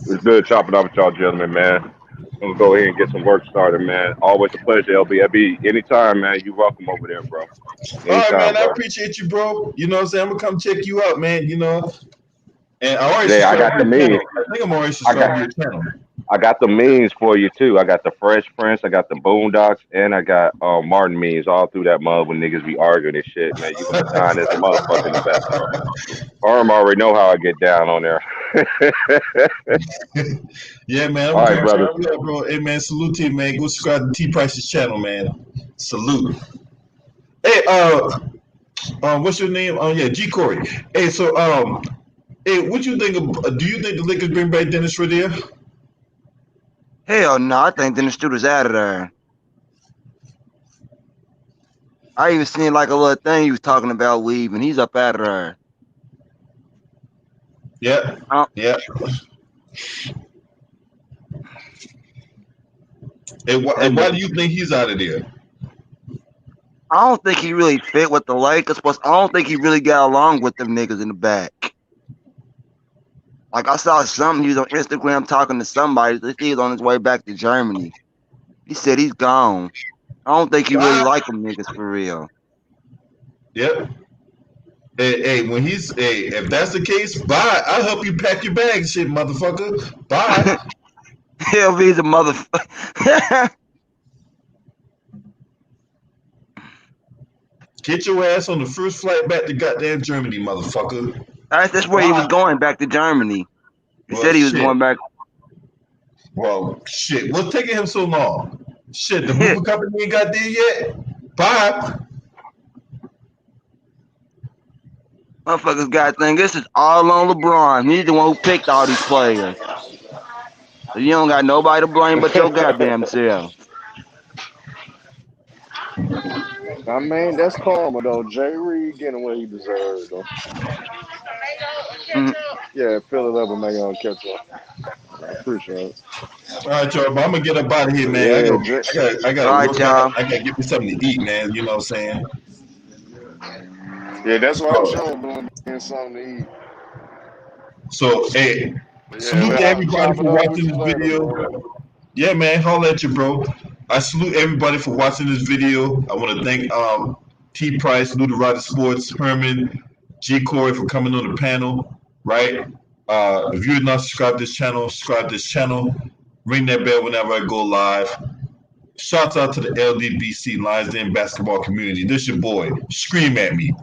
It's good chopping up with y'all, gentlemen, man. I'm gonna go ahead and get some work started, man. Always a pleasure, LB. Anytime, man. You welcome over there, bro. All right, Anytime, man. I bro. appreciate you, bro. You know what I'm saying? I'm gonna come check you out, man. You know, and I already Yeah, I got the subscribed to your means. channel. I think I'm already I subscribed to got your channel. I got the means for you too. I got the Fresh Prince, I got the Boondocks, and I got Martin memes all through that mud when niggas be arguing and shit, man. You gonna be dying as a motherfucker in the back, bro. Arm already know how I get down on there. Yeah, man. I'm All gonna right, come check brother. you out, bro. Hey, man. Salute to you, man. Go subscribe to T Price's channel, man. Salute. Hey, what's your name? Oh, yeah, G Corey. Hey, so, hey, what you think of? Do you think the Lakers bring back Dennis Schroder? Hell no, I think Dennis Schroder's out of there. I even seen like a little thing he was talking about leaving. He's up out of there. Yeah, yeah. And why do you think he's out of there? I don't think he really fit with the Lakers, but I don't think he really got along with them niggas in the back. Like I saw something, he was on Instagram talking to somebody. They think he's on his way back to Germany. He said he's gone. I don't think he really like them niggas for real. Yep. Hey, when if that's the case, bye. I'll help you pack your bags, shit, motherfucker. Bye. He'll be the motherfucker. Get your ass on the first flight back to goddamn Germany, motherfucker. That's where he was going, back to Germany. He said he was going back. Well, shit. What's taking him so long? Shit, the movie company ain't got there yet. Bye. Motherfuckers got to think this is all on LeBron. He's the one who picked all these players. So you don't got nobody to blame but your goddamn self. I mean, that's karma though. Jay Reed getting what he deserved though. Yeah, fill it up and make it on catch up. I appreciate it. All right, y'all. But I'm gonna get up out of here, man. Yeah, I got All right, work. y'all. I got to get me something to eat, man. You know what I'm saying? yeah, that's what I'm showing, doing, getting something to eat. So, hey, salute to everybody for watching this video. Yeah, man, holla at you, bro. I salute everybody for watching this video. I want to thank T Price, Luda Sports, Herman, G Corey for coming on the panel. Right? If you're not subscribed to this channel, subscribe to this channel. Ring that bell whenever I go live. Shouts out to the LDBC Lions Den basketball community. This your boy. Scream at me.